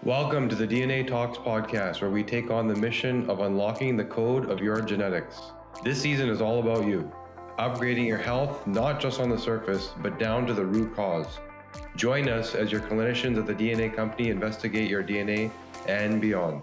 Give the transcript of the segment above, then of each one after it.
Welcome to the DNA Talks podcast, where we take on the mission of unlocking the code of your genetics. This season is all about you, upgrading your health, not just on the surface, but down to the root cause. Join us as your clinicians at the DNA company investigate your DNA and beyond.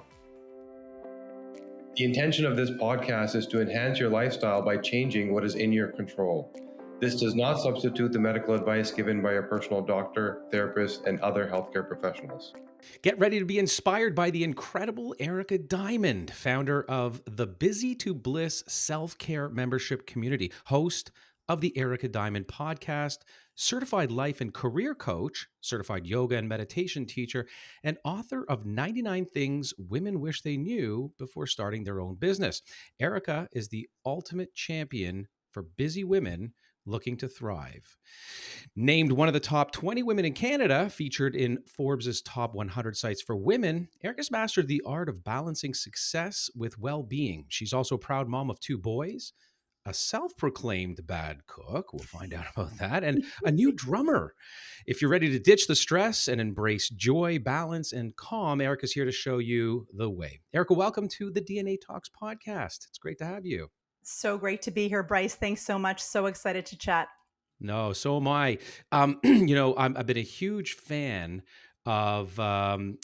The intention of this podcast is to enhance your lifestyle by changing what is in your control. This does not substitute the medical advice given by your personal doctor, therapist, and other healthcare professionals. Get ready to be inspired by the incredible Erica Diamond, founder of the Busy to Bliss self-care membership community, host of the Erica Diamond podcast, certified life and career coach, certified yoga and meditation teacher, and author of 99 Things Women Wish They Knew Before Starting Their Own Business. Erica is the ultimate champion for busy women looking to thrive. Named one of the top 20 women in Canada, featured in Forbes' top 100 sites for women, Erica's mastered the art of balancing success with well-being. She's also a proud mom of 2 boys, a self-proclaimed bad cook, we'll find out about that, and a new drummer. If you're ready to ditch the stress and embrace joy, balance, and calm, Erica's here to show you the way. Erica, welcome to the DNA Talks podcast. It's great to have you. So great to be here, Bryce. Thanks so much. So excited to chat. No, so am I. I've been a huge fan of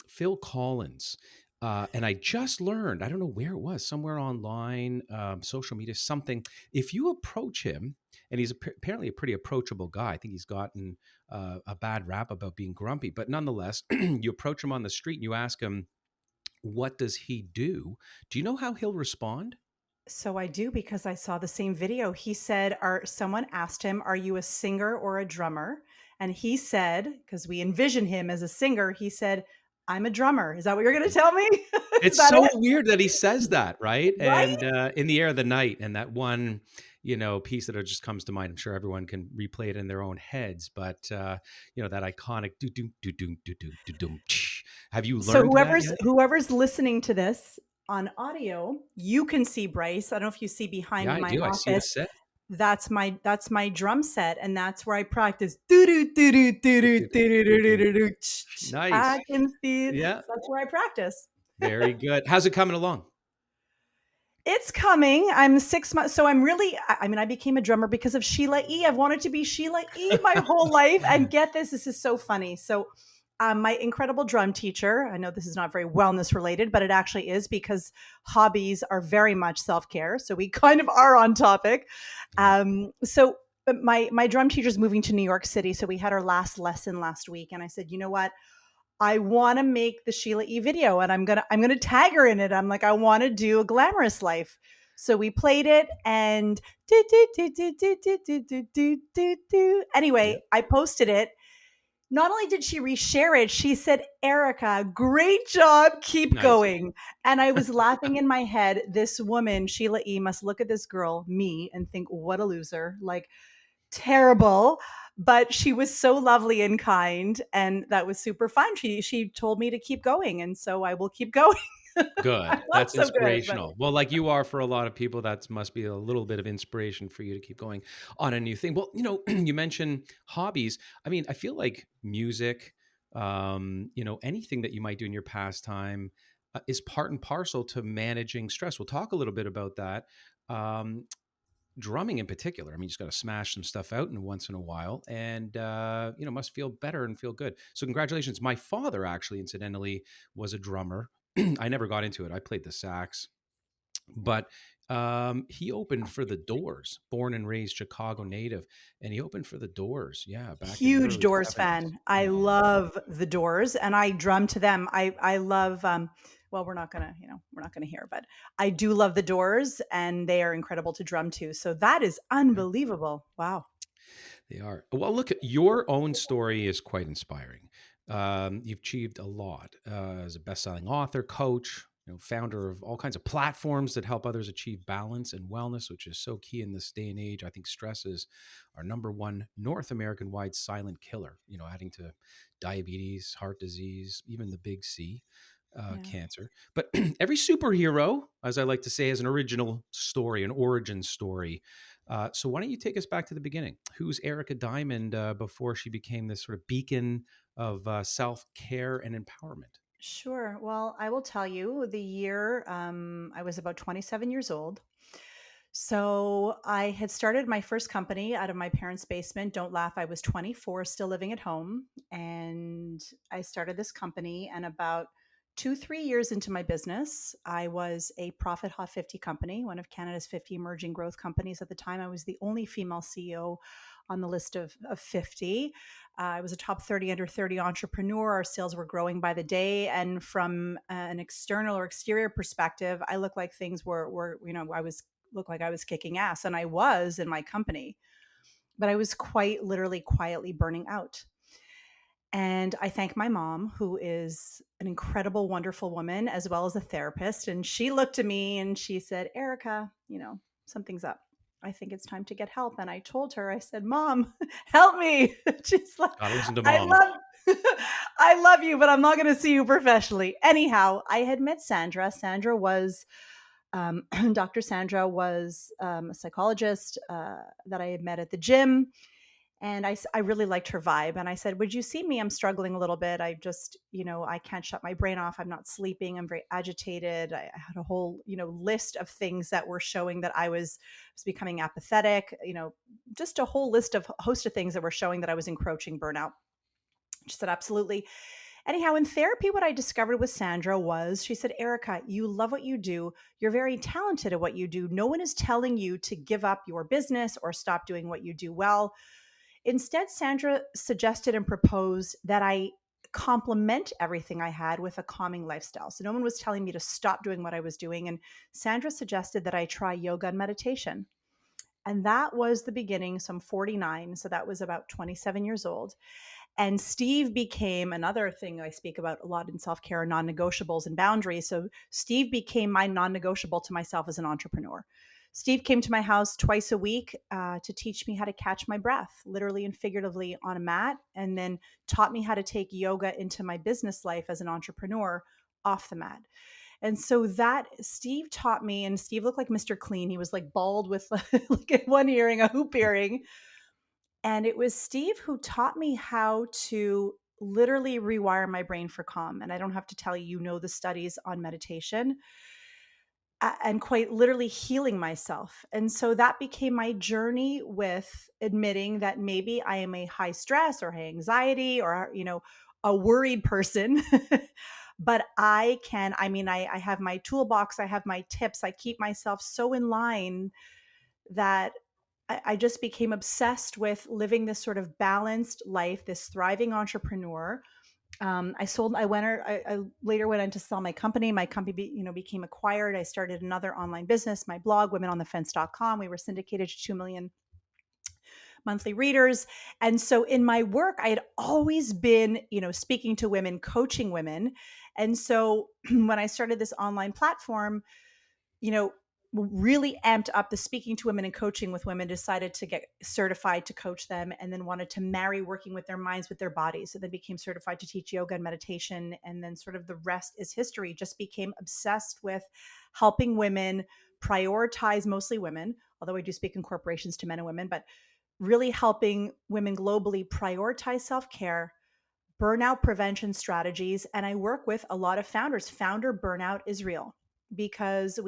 Phil Collins. And I just learned, I don't know where it was, somewhere online, social media, something. If you approach him, and he's apparently a pretty approachable guy. I think he's gotten a bad rap about being grumpy. But nonetheless, you approach him on the street and you ask him, what does he do? Do you know how he'll respond? So I do, because I saw the same video. He said, someone asked him, "Are you a singer or a drummer?" And he said, because we envision him as a singer, he said, "I'm a drummer." Is that what you're going to tell me? Is It's that so it? weird that he says that, right? Right? And In the Air of the Night, and that one, piece that just comes to mind. I'm sure everyone can replay it in their own heads, but that iconic do do do do do do do do. Have you So learned that yet? whoever's listening to this on audio, you can see Bryce. I don't know if you see Yeah, behind I my do. I see the office. set. That's my drum set, and that's where I practice. Do do do do do do do do do do. Nice. I can see. Yeah, That's where I practice. very good. How's it coming along? It's coming. I'm 6 months. So I'm really, I became a drummer because of Sheila E. I've wanted to be Sheila E. my whole life. And get this is so funny. So my incredible drum teacher, I know this is not very wellness related, but it actually is, because hobbies are very much self-care. So we kind of are on topic. But my drum teacher's moving to New York City. So we had our last lesson last week. And I said, you know what? I want to make the Sheila E video, and I'm gonna tag her in it. I'm like, I want to do a glamorous life. So we played it, and Yeah. anyway, I posted it. Not only did she reshare it, she said, "Erica, great job, keep Nice. going." And I was laughing in my head. This woman, Sheila E, must look at this girl, me, and think, what a loser. Like, terrible, but she was so lovely and kind, and that was super fun. She told me to keep going, and so I will keep going. Good. I'm not That's so good, but inspirational. Well, like you are for a lot of people, that must be a little bit of inspiration for you to keep going on a new thing. Well, you mentioned hobbies. I mean, I feel like music, anything that you might do in your pastime is part and parcel to managing stress. We'll talk a little bit about that. Um, Drumming in particular. I mean, you just got to smash some stuff out in once in a while, and must feel better and feel good. So, congratulations. My father actually, incidentally, was a drummer. I never got into it. I played the sax, but he opened for the Doors. Born and raised Chicago native, and he opened for the Doors. Yeah, back in the huge early Doors 70s. fan. I love the Doors, and I drum to them. I love. Well, we're not gonna hear, but I do love the Doors, and they are incredible to drum to. So that is Yeah, unbelievable. Wow. they are. Well, look, your own story is quite inspiring. You've achieved a lot as a best-selling author, coach, founder of all kinds of platforms that help others achieve balance and wellness, which is so key in this day and age. I think stress is our number one North American-wide silent killer. Adding to diabetes, heart disease, even the big C. Yeah. Cancer. But every superhero, as I like to say, has an original story, an origin story. So why don't you take us back to the beginning? Who's Erica Diamond before she became this sort of beacon of self-care and empowerment? Sure. Well, I will tell you the year I was about 27 years old. So I had started my first company out of my parents' basement. Don't laugh. I was 24, still living at home. And I started this company. And about 3 years into my business, I was a Profit Hot 50 company, one of Canada's 50 emerging growth companies. At the time, I was the only female CEO on the list of 50. I was a top 30 under 30 entrepreneur. Our sales were growing by the day. And from an external or exterior perspective, I looked like things were, I was looked like I was kicking ass. And I was in my company, but I was quite literally quietly burning out. And I thank my mom, who is an incredible, wonderful woman, as well as a therapist. And she looked at me and she said, Erica, something's up. I think it's time to get help. And I told her, I said, Mom, help me. She's like, Gotta listen to I mom. love I love you, but I'm not going to see you professionally. Anyhow, I had met Sandra. Sandra was Dr. Sandra was a psychologist that I had met at the gym. And I really liked her vibe. And I said, would you see me? I'm struggling a little bit. I just, I can't shut my brain off. I'm not sleeping. I'm very agitated. I had a whole, list of things that were showing that I was becoming apathetic, just a whole host of things that were showing that I was encroaching burnout. She said, absolutely. Anyhow, in therapy, what I discovered with Sandra was she said, Erica, you love what you do. You're very talented at what you do. No one is telling you to give up your business or stop doing what you do well. Instead, Sandra suggested and proposed that I complement everything I had with a calming lifestyle. So no one was telling me to stop doing what I was doing. And Sandra suggested that I try yoga and meditation. And that was the beginning. So I'm 49. So that was about 27 years old. And Steve became another thing I speak about a lot in self-care, non-negotiables and boundaries. So Steve became my non-negotiable to myself as an entrepreneur. Steve came to my house twice a week to teach me how to catch my breath, literally and figuratively on a mat, and then taught me how to take yoga into my business life as an entrepreneur off the mat. And so that Steve taught me, and Steve looked like Mr. Clean. He was like bald with like one earring, a hoop earring. And it was Steve who taught me how to literally rewire my brain for calm. And I don't have to tell you, the studies on meditation and quite literally healing myself. And so that became my journey with admitting that maybe I am a high stress or high anxiety or, a worried person. But I have my toolbox, I have my tips, I keep myself so in line that I just became obsessed with living this sort of balanced life, this thriving entrepreneur. I later went on to sell my company. My company, became acquired. I started another online business, my blog, womenonthefence.com. We were syndicated to 2 million monthly readers. And so in my work, I had always been, speaking to women, coaching women. And so when I started this online platform, really amped up the speaking to women and coaching with women, decided to get certified to coach them, and then wanted to marry working with their minds with their bodies. So then became certified to teach yoga and meditation. And then sort of the rest is history. Just became obsessed with helping women prioritize, mostly women, although I do speak in corporations to men and women, but really helping women globally prioritize self-care, burnout prevention strategies. And I work with a lot of founders. Founder burnout is real because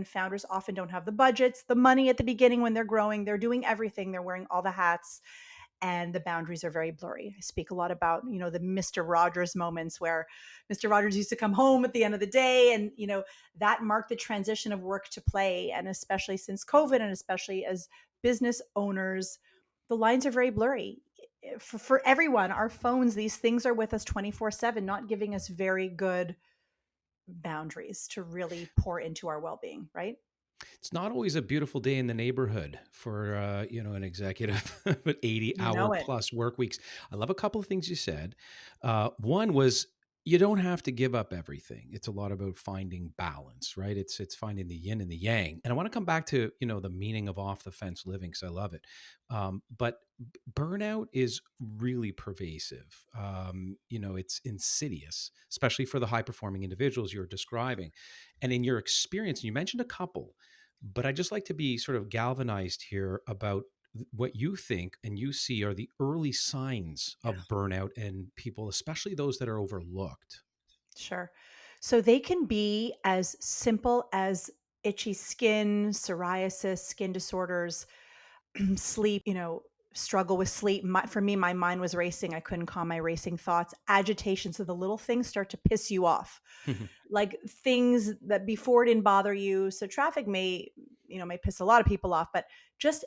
founders often don't have the budgets, the money at the beginning when they're growing. They're doing everything. They're wearing all the hats and the boundaries are very blurry. I speak a lot about, the Mr. Rogers moments where Mr. Rogers used to come home at the end of the day and, that marked the transition of work to play. And especially since COVID and especially as business owners, the lines are very blurry. For everyone, our phones, these things are with us 24/7, not giving us very good boundaries to really pour into our well-being, right? It's not always a beautiful day in the neighborhood for an executive, but 80 You hour know it. plus work weeks. I love a couple of things you said. One was you don't have to give up everything. It's a lot about finding balance, right? It's finding the yin and the yang. And I want to come back to the meaning of off the fence living because I love it. But burnout is really pervasive. It's insidious, especially for the high performing individuals you're describing. And in your experience, and you mentioned a couple, but I just like to be sort of galvanized here about what you think and you see are the early signs Yeah. of burnout in people, especially those that are overlooked. Sure. So they can be as simple as itchy skin, psoriasis, skin disorders, sleep, struggle with sleep. For me, my mind was racing. I couldn't calm my racing thoughts, agitation. So the little things start to piss you off, like things that before didn't bother you. So traffic may piss a lot of people off, but just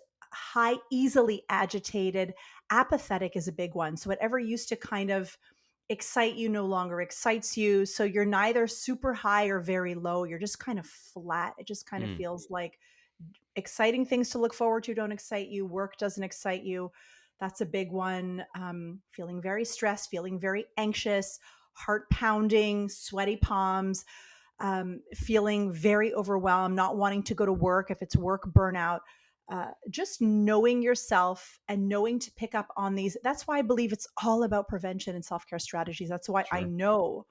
easily agitated, apathetic is a big one. So whatever used to kind of excite you no longer excites you. So you're neither super high or very low. You're just kind of flat. It just kind of Mm, feels like exciting things to look forward to don't excite you. Work doesn't excite you. That's a big one. Feeling very stressed, feeling very anxious, heart pounding, sweaty palms, feeling very overwhelmed, not wanting to go to work if it's work burnout. Just knowing yourself and knowing to pick up on these. That's why I believe it's all about prevention and self care strategies. That's why I sure. know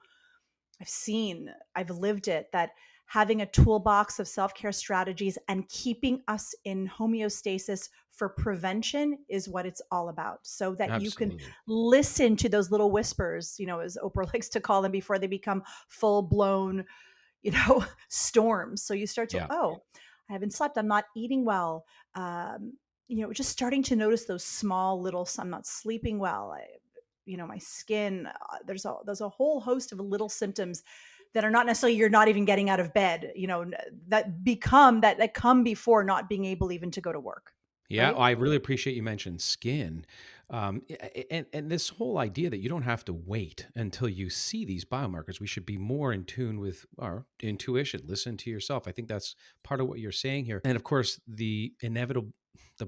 I've lived it, that having a toolbox of self care strategies and keeping us in homeostasis for prevention is what it's all about. So that you can Absolutely. listen to those little whispers, as Oprah likes to call them, before they become full blown, storms. So you start to, Yeah. oh, I haven't slept. I'm not eating well. Just starting to notice those small little, I'm not sleeping well. My skin, there's a whole host of little symptoms that are not necessarily you're not even getting out of bed, that come before not being able even to go to work. Yeah, Right. I really appreciate you mentioned skin, and this whole idea that you don't have to wait until you see these biomarkers. We should be more in tune with our intuition. Listen to yourself. I think that's part of what you're saying here, and of course, the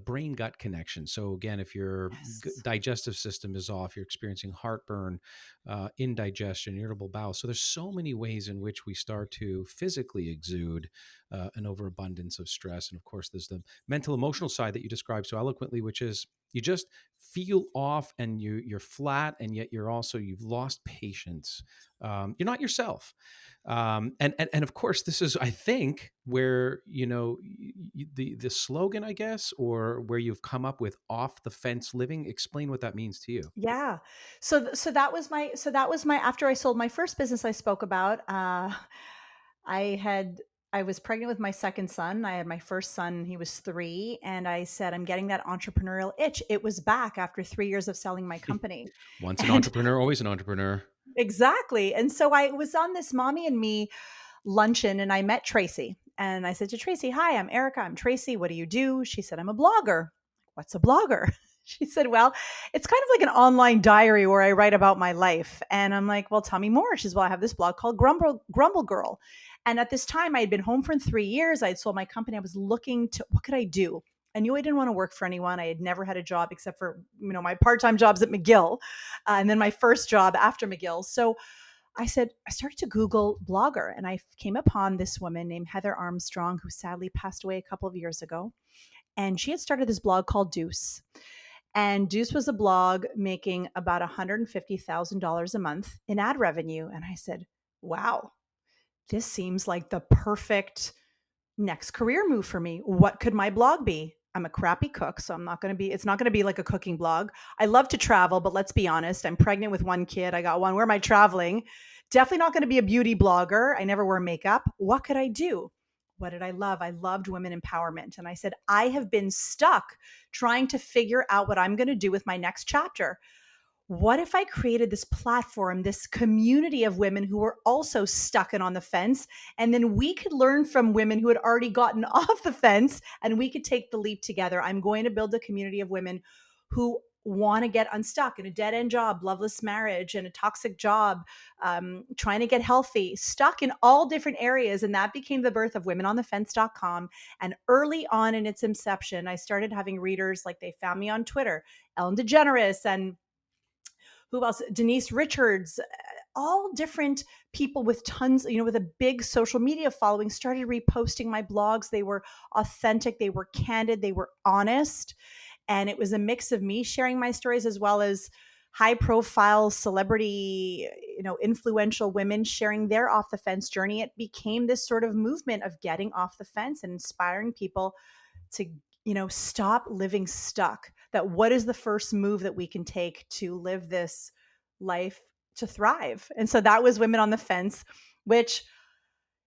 brain gut connection. So again, if your Yes. digestive system is off, you're experiencing heartburn, indigestion, irritable bowel. So there's so many ways in which we start to physically exude an overabundance of stress, and of course, there's the mental emotional side that you described so eloquently, which is you just feel off and you're flat, and yet you've lost patience. You're not yourself. And of course, this is, I think, where, the slogan, I guess, or where you've come up with off the fence living. Explain what that means to you. Yeah. So that was my after I sold my first business I spoke about. I had I was pregnant with my second son. I had my first son, he was 3, and I said I'm getting that entrepreneurial itch. It was back after 3 years of selling my company. Once an And entrepreneur, always an entrepreneur. exactly. And so I was on this mommy and me luncheon and I met Tracy. And I said to Tracy, "Hi, I'm Erica. I'm Tracy. What do you do?" She said, "I'm a blogger." "What's a blogger?" She said, "Well, it's kind of like an online diary where I write about my life." And I'm like, "Well, tell me more." She's, "Well, I have this blog called Grumble Girl." And at this time, I had been home for 3 years. I had sold my company. I was looking to what could I do? I knew I didn't want to work for anyone. I had never had a job except for my part-time jobs at McGill, and then my first job after McGill. So I started to Google blogger, and I came upon this woman named Heather Armstrong, who sadly passed away a couple of years ago. And she had started this blog called Deuce. And Deuce was a blog making about $150,000 a month in ad revenue. And I said, wow, this seems like the perfect next career move for me. What could my blog be? I'm a crappy cook, so it's not going to be like a cooking blog. I love to travel, but let's be honest, I'm pregnant with 1 kid. I got one. Where am I traveling? Definitely not going to be a beauty blogger. I never wear makeup. What could I do? What did I love? I loved women empowerment. And I said, I have been stuck trying to figure out what I'm going to do with my next chapter. What if I created this platform, this community of women who were also stuck and on the fence? And then we could learn from women who had already gotten off the fence and we could take the leap together. I'm going to build a community of women who want to get unstuck in a dead end job, loveless marriage, and a toxic job, trying to get healthy, stuck in all different areas. And that became the birth of womenonthefence.com. And early on in its inception, I started having readers like they found me on Twitter, Ellen DeGeneres, and who else? Denise Richards, all different people with tons, with a big social media following started reposting my blogs. They were authentic, they were candid, they were honest. And it was a mix of me sharing my stories as well as high profile celebrity, influential women sharing their off the fence journey. It became this sort of movement of getting off the fence and inspiring people to stop living stuck. That what is the first move that we can take to live this life to thrive. And so that was Women on the Fence, which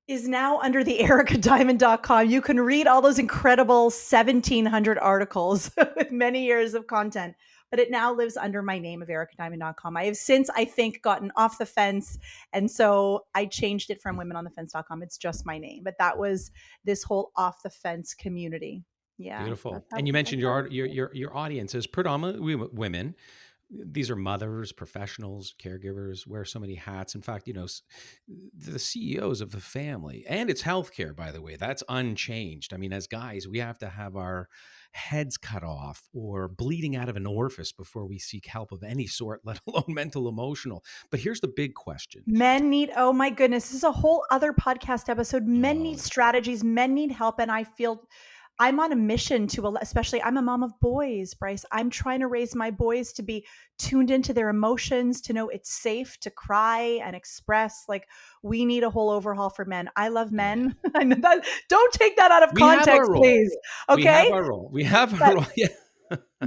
is now under the ericadiamond.com. You can read all those incredible 1,700 articles with many years of content, but it now lives under my name of ericadiamond.com. I have since, I think, gotten off the fence. And so I changed it from womenonthefence.com. It's just my name, but that was this whole off the fence community. Yeah. Beautiful. And you mentioned your audience is predominantly women. These are mothers, professionals, caregivers, wear so many hats. In fact, the CEOs of the family, and it's healthcare, by the way, that's unchanged. I mean, as guys, we have to have our heads cut off or bleeding out of an orifice before we seek help of any sort, let alone mental, emotional. But here's the big question. Men need, oh my goodness, this is a whole other podcast episode. Men need strategies, men need help. And I feel I'm on a mission to, especially I'm a mom of boys, Bryce. I'm trying to raise my boys to be tuned into their emotions, to know it's safe to cry and express. Like, we need a whole overhaul for men. I love men. I know that, don't take that out of context, please. Okay. We have our role. Yeah.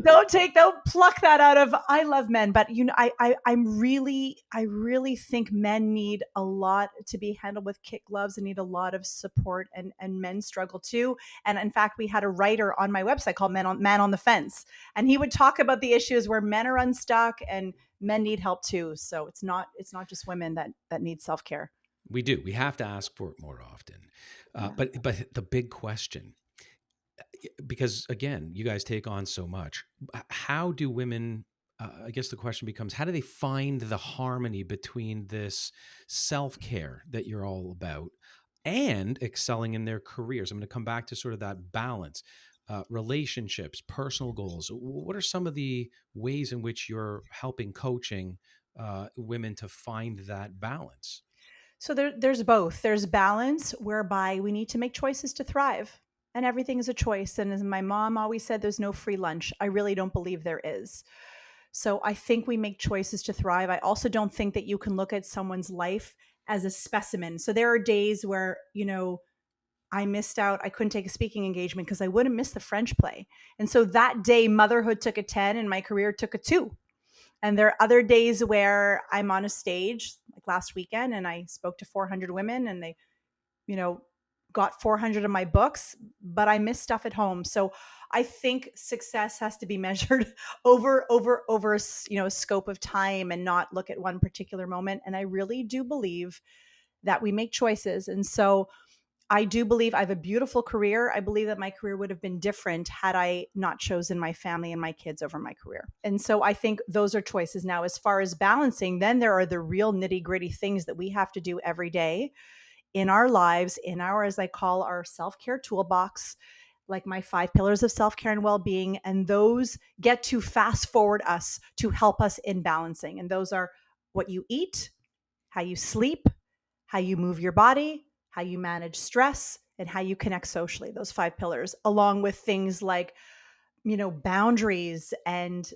Don't pluck that out of, I love men, but I really think men need a lot to be handled with kid gloves and need a lot of support, and men struggle too. And in fact, we had a writer on my website called Man on the Fence, and he would talk about the issues where men are unstuck and men need help too. So it's not just women that need self-care. We do. We have to ask for it more often. But the big question, because again, you guys take on so much. How do women, I guess the question becomes, how do they find the harmony between this self-care that you're all about and excelling in their careers? I'm going to come back to sort of that balance, relationships, personal goals. What are some of the ways in which you're helping coaching women to find that balance? So there's both. There's balance, whereby we need to make choices to thrive. And everything is a choice. And as my mom always said, there's no free lunch. I really don't believe there is. So I think we make choices to thrive. I also don't think that you can look at someone's life as a specimen. So there are days where, I missed out. I couldn't take a speaking engagement because I wouldn't miss the French play. And so that day, motherhood took a 10 and my career took a 2. And there are other days where I'm on a stage, like last weekend, and I spoke to 400 women, and they, got 400 of my books, but I missed stuff at home. So I think success has to be measured over a scope of time, and not look at one particular moment. And I really do believe that we make choices. And so I do believe I have a beautiful career. I believe that my career would have been different had I not chosen my family and my kids over my career. And so I think those are choices. Now, as far as balancing, then there are the real nitty-gritty things that we have to do every day in our lives, in our, as I call, our self-care toolbox, like my 5 pillars of self-care and well-being. And those get to fast forward us to help us in balancing. And those are what you eat, how you sleep, how you move your body, how you manage stress, and how you connect socially. Those 5 pillars, along with things like, boundaries and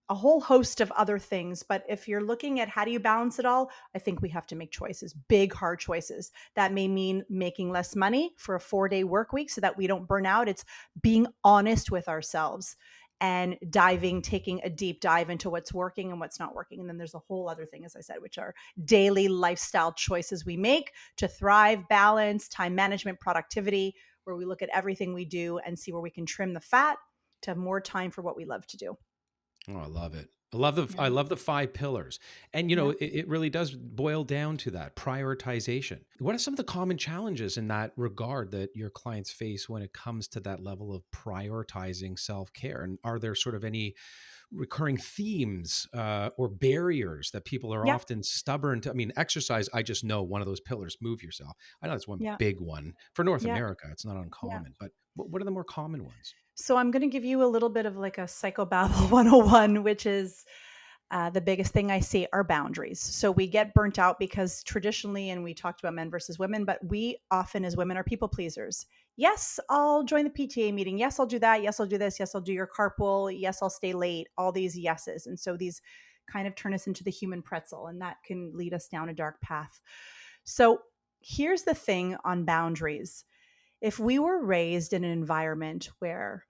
a whole host of other things. But if you're looking at how do you balance it all, I think we have to make choices, big, hard choices. That may mean making less money for a 4-day work week so that we don't burn out. It's being honest with ourselves and taking a deep dive into what's working and what's not working. And then there's a whole other thing, as I said, which are daily lifestyle choices we make to thrive, balance, time management, productivity, where we look at everything we do and see where we can trim the fat to have more time for what we love to do. Oh, I love it. I love the 5 pillars. And, it really does boil down to that prioritization. What are some of the common challenges in that regard that your clients face when it comes to that level of prioritizing self-care? And are there sort of any recurring themes or barriers that people are often stubborn to? I mean, exercise, I just know one of those pillars, move yourself. I know that's one big one. For North America, it's not uncommon. But what are the more common ones? So I'm going to give you a little bit of like a psychobabble 101, which is the biggest thing I see are boundaries. So we get burnt out because traditionally, and we talked about men versus women, but we often as women are people pleasers. Yes, I'll join the PTA meeting. Yes, I'll do that. Yes, I'll do this. Yes, I'll do your carpool. Yes, I'll stay late. All these yeses. And so these kind of turn us into the human pretzel, and that can lead us down a dark path. So here's the thing on boundaries. If we were raised in an environment where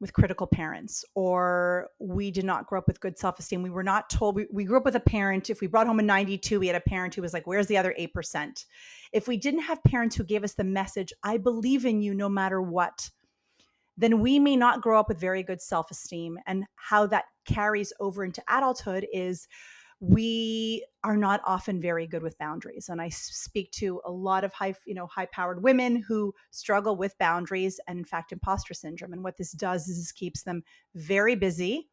with critical parents, or we did not grow up with good self-esteem. We were not told, we grew up with a parent. If we brought home a 92, we had a parent who was like, where's the other 8%? If we didn't have parents who gave us the message, I believe in you no matter what, then we may not grow up with very good self-esteem. And how that carries over into adulthood is we are not often very good with boundaries. And I speak to a lot of high-powered women who struggle with boundaries and, in fact, imposter syndrome. And what this does is keeps them very busy.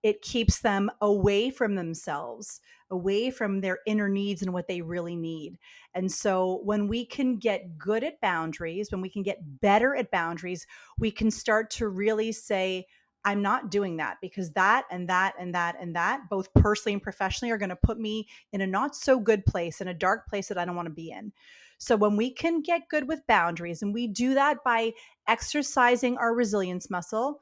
It keeps them away from themselves, away from their inner needs and what they really need. And so when we can get good at boundaries, when we can get better at boundaries, we can start to really say, I'm not doing that, because that and that and that and that, both personally and professionally, are going to put me in a not so good place, in a dark place that I don't want to be in. So when we can get good with boundaries, and we do that by exercising our resilience muscle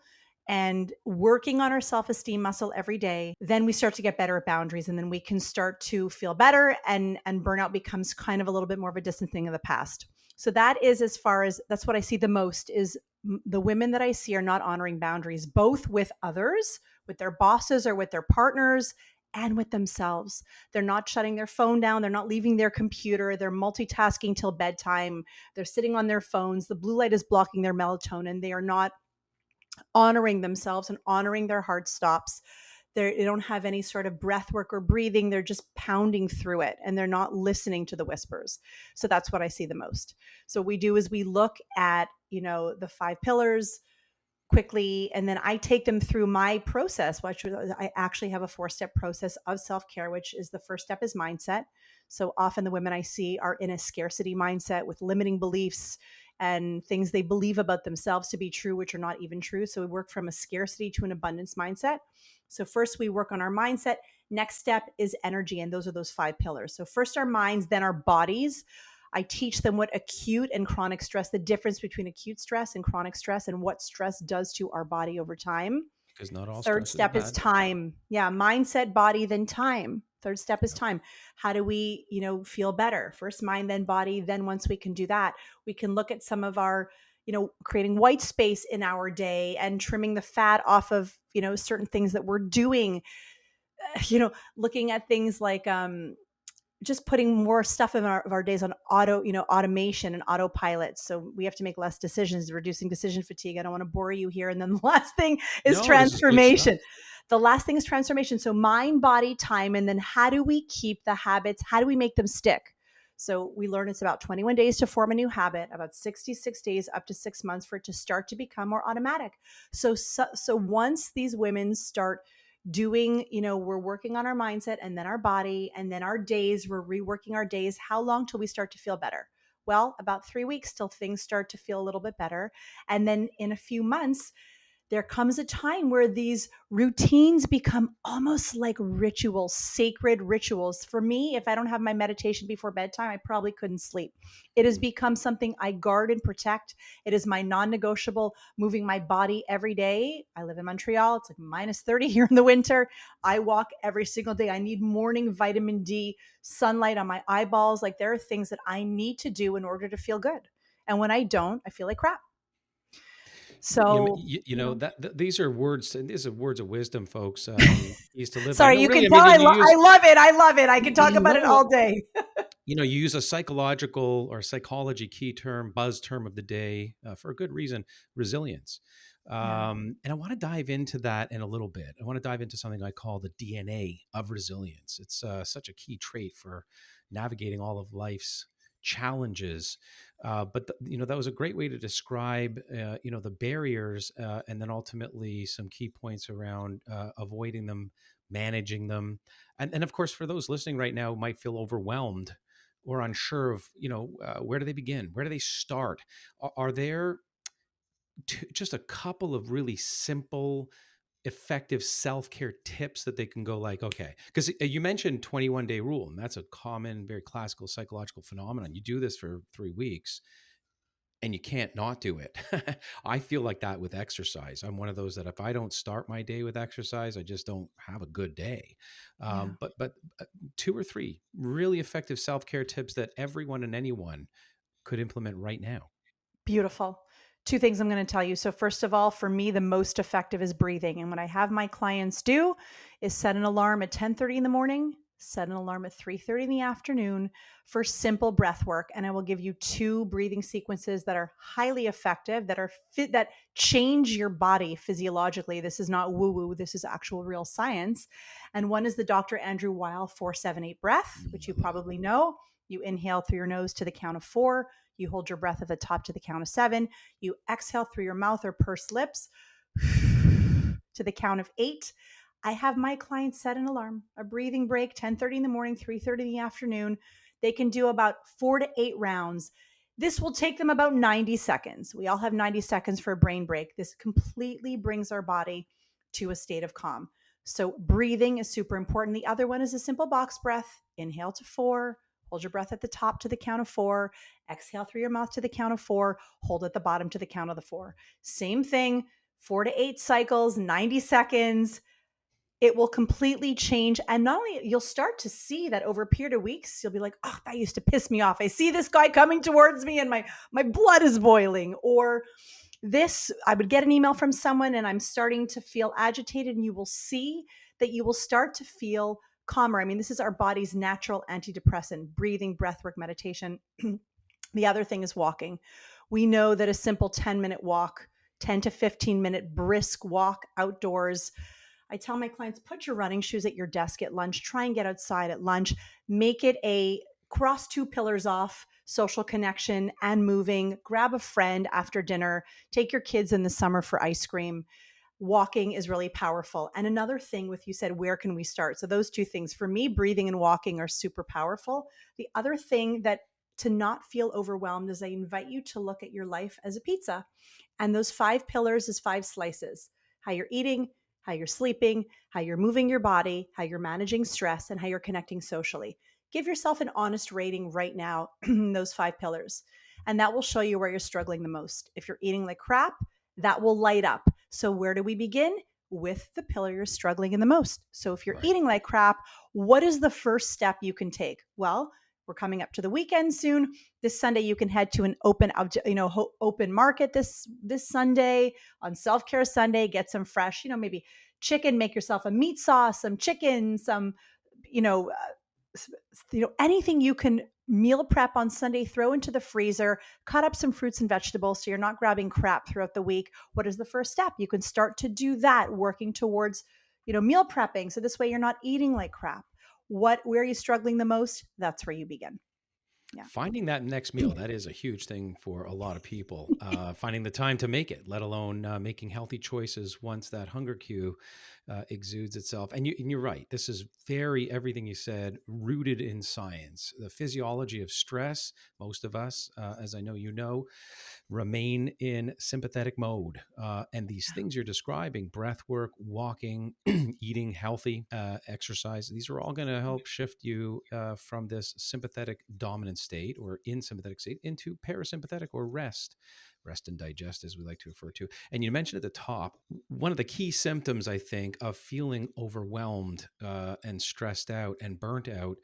and working on our self-esteem muscle every day, then we start to get better at boundaries, and then we can start to feel better, and burnout becomes kind of a little bit more of a distant thing of the past. So that is, as far as, that's what I see the most, is the women that I see are not honoring boundaries, both with others, with their bosses or with their partners, and with themselves. They're not shutting their phone down. They're not leaving their computer. They're multitasking till bedtime. They're sitting on their phones. The blue light is blocking their melatonin. They are not honoring themselves and honoring their heart stops. They don't have any sort of breath work or breathing. They're just pounding through it, and they're not listening to the whispers. So that's what I see the most. So what we do is we look at, the 5 pillars quickly, and then I take them through my process, which I actually have a 4-step process of self-care, which is, the first step is mindset. So often the women I see are in a scarcity mindset with limiting beliefs and things they believe about themselves to be true, which are not even true. So we work from a scarcity to an abundance mindset. So first we work on our mindset. Next step is energy. And those are those 5 pillars. So first our minds, then our bodies. I teach them what acute and chronic stress, the difference between acute stress and chronic stress, and what stress does to our body over time. Because not all Third stress is step is bad. time. Yeah. Mindset, body, then time. Third step is time. How do we, feel better? First mind, then body. Then once we can do that, we can look at some of our, creating white space in our day and trimming the fat off of, certain things that we're doing, looking at things like, just putting more stuff in our days on automation and autopilot. So we have to make less decisions, reducing decision fatigue. I don't want to bore you here. And then the last thing is No, this is good transformation. stuff. The last thing is transformation. So mind, body, time. And then how do we keep the habits? How do we make them stick? So we learn it's about 21 days to form a new habit, about 66 days up to 6 months for it to start to become more automatic. So once these women start doing, we're working on our mindset, and then our body, and then our days, we're reworking our days. How long till we start to feel better? Well, about 3 weeks till things start to feel a little bit better. And then in a few months, there comes a time where these routines become almost like rituals, sacred rituals. For me, if I don't have my meditation before bedtime, I probably couldn't sleep. It has become something I guard and protect. It is my non-negotiable, moving my body every day. I live in Montreal. It's like minus 30 here in the winter. I walk every single day. I need morning vitamin D, sunlight on my eyeballs. Like, there are things that I need to do in order to feel good. And when I don't, I feel like crap. So, These are words, and these are words of wisdom, folks. Used to live. I sorry, know, you really. can I tell mean, I you love it. I love it. I can talk about it all day. you use a psychological or psychology key term, buzz term of the day, for a good reason: resilience. Yeah. And I want to dive into that in a little bit. I want to dive into something I call the DNA of resilience. It's such a key trait for navigating all of life's challenges. That was a great way to describe, the barriers, and then ultimately some key points around avoiding them, managing them. And of course, for those listening right now, might feel overwhelmed or unsure of, where do they begin? Where do they start? Are there just a couple of really simple, effective self-care tips that they can go like, okay, because you mentioned 21-day rule, and that's a common, very classical psychological phenomenon. You do this for 3 weeks and you can't not do it. I feel like that with exercise. I'm one of those that if I don't start my day with exercise, I just don't have a good day. Yeah. But 2 or 3 really effective self-care tips that everyone and anyone could implement right now. Beautiful. Two things I'm going to tell you. So first of all, for me, the most effective is breathing. And what I have my clients do is set an alarm at 10:30 in the morning, set an alarm at 3:30 in the afternoon for simple breath work. And I will give you two breathing sequences that are highly effective, that are that change your body physiologically. This is not woo-woo. This is actual real science. And one is the Dr. Andrew Weil 4-7-8 breath, which you probably know. You inhale through your nose to the count of 4. You hold your breath at the top to the count of 7. You exhale through your mouth or pursed lips to the count of 8. I have my clients set an alarm, a breathing break, 10:30 in the morning, 3:30 in the afternoon. They can do about 4 to 8 rounds. This will take them about 90 seconds. We all have 90 seconds for a brain break. This completely brings our body to a state of calm. So breathing is super important. The other one is a simple box breath. Inhale to 4. Hold your breath at the top to the count of 4. Exhale through your mouth to the count of 4. Hold at the bottom to the count of the 4. Same thing, 4 to 8 cycles, 90 seconds. It will completely change. And not only you'll start to see that over a period of weeks, you'll be like, oh, that used to piss me off. I see this guy coming towards me and my blood is boiling. Or this, I would get an email from someone and I'm starting to feel agitated, and you will see that you will start to feel calmer. I mean, this is our body's natural antidepressant, breathing, breathwork, meditation. The other thing is walking. We know that a simple 10-minute walk, 10 to 15-minute brisk walk outdoors. I tell my clients, put your running shoes at your desk at lunch, try and get outside at lunch, make it a cross 2 pillars off, social connection and moving, grab a friend after dinner, take your kids in the summer for ice cream. Walking is really powerful. And another thing with, you said, where can we start? So those two things for me, breathing and walking, are super powerful. The other thing that to not feel overwhelmed is I invite you to look at your life as a pizza. And those 5 pillars is 5 slices: how you're eating, how you're sleeping, how you're moving your body, how you're managing stress, and how you're connecting socially. Give yourself an honest rating right now in those 5 pillars. And that will show you where you're struggling the most. If you're eating like crap, that will light up. So where do we begin? With the pillar you're struggling in the most. So if you're eating like crap, what is the first step you can take? Well, we're coming up to the weekend soon. This Sunday, you can head to an open market this Sunday, on Self-Care Sunday. Get some fresh, maybe chicken. Make yourself a meat sauce, some chicken, some, anything you can meal prep on Sunday, throw into the freezer, cut up some fruits and vegetables so you're not grabbing crap throughout the week. What is the first step? You can start to do that, working towards, meal prepping. So this way you're not eating like crap. Where are you struggling the most? That's where you begin. Yeah. Finding that next meal, that is a huge thing for a lot of people. Finding the time to make it, let alone making healthy choices once that hunger cue exudes itself. And you're right. This is everything you said, rooted in science. The physiology of stress, most of us, as I know you know, remain in sympathetic mode. And these things you're describing, breath work, walking, eating healthy, exercise, these are all going to help shift you from this sympathetic dominant state or in sympathetic state into parasympathetic or rest and digest, as we like to refer to. And you mentioned at the top, one of the key symptoms, I think, of feeling overwhelmed and stressed out and burnt out,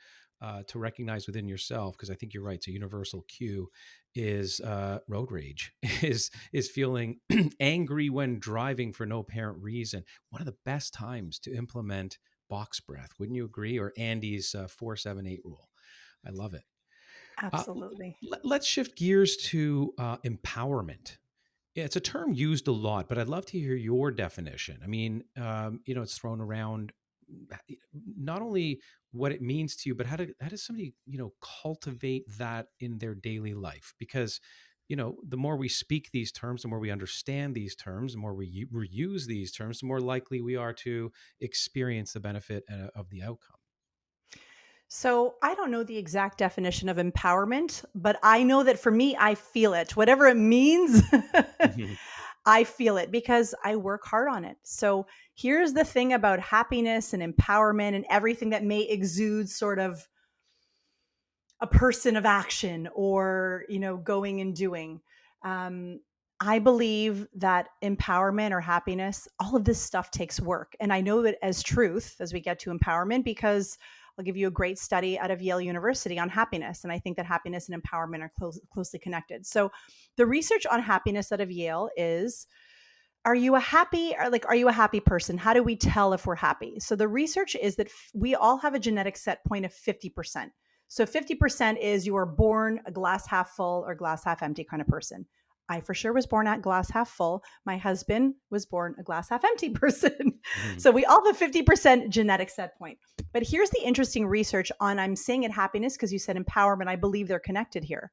to recognize within yourself, because I think you're right, it's a universal cue, is road rage, is feeling angry when driving for no apparent reason. One of the best times to implement box breath, wouldn't you agree? Or Andy's 4-7-8 rule. I love it. Absolutely. Let's shift gears to empowerment. It's a term used a lot, but I'd love to hear your definition. I mean, it's thrown around, not only what it means to you, but how does somebody, cultivate that in their daily life? Because, the more we speak these terms, the more we understand these terms, the more we reuse these terms, the more likely we are to experience the benefit of the outcome. So I don't know the exact definition of empowerment, but I know that for me, I feel it. Whatever it means, Mhm. I feel it because I work hard on it. So here's the thing about happiness and empowerment and everything that may exude sort of a person of action or, going and doing. I believe that empowerment or happiness, all of this stuff takes work. And I know that as truth as we get to empowerment, because I'll give you a great study out of Yale University on happiness. And I think that happiness and empowerment are closely connected. So the research on happiness out of Yale is, are you a happy person? How do we tell if we're happy? So the research is that we all have a genetic set point of 50%. So 50% is you are born a glass half full or glass half empty kind of person. I for sure was born at glass half full. My husband was born a glass half empty person. Mm-hmm. So we all have a 50% genetic set point. But here's the interesting research on, I'm saying it happiness because you said empowerment. I believe they're connected here.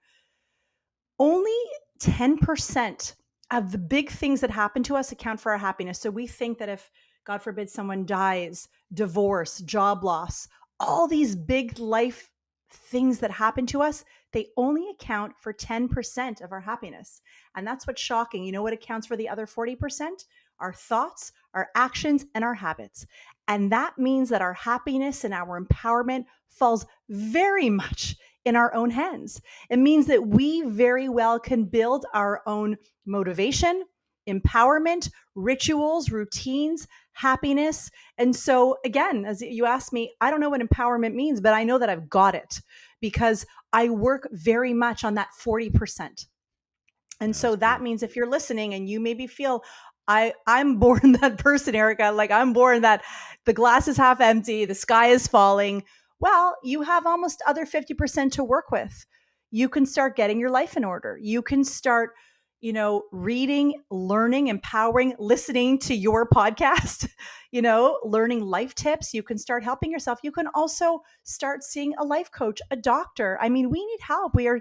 Only 10% of the big things that happen to us account for our happiness. So we think that if, God forbid, someone dies, divorce, job loss, all these big life things that happen to us, they only account for 10% of our happiness. And that's what's shocking. You know what accounts for the other 40%? Our thoughts, our actions, and our habits. And that means that our happiness and our empowerment falls very much in our own hands. It means that we very well can build our own motivation, empowerment, rituals, routines, happiness. And so again, as you asked me, I don't know what empowerment means, but I know that I've got it because I work very much on that 40%. And so that means if you're listening and you maybe feel, I'm born that person, Erica, like I'm born that the glass is half empty, the sky is falling. Well, you have almost other 50% to work with. You can start getting your life in order. You can start, reading, learning, empowering, listening to your podcast, learning life tips. You can start helping yourself. You can also start seeing a life coach, a doctor. I mean, we need help. We are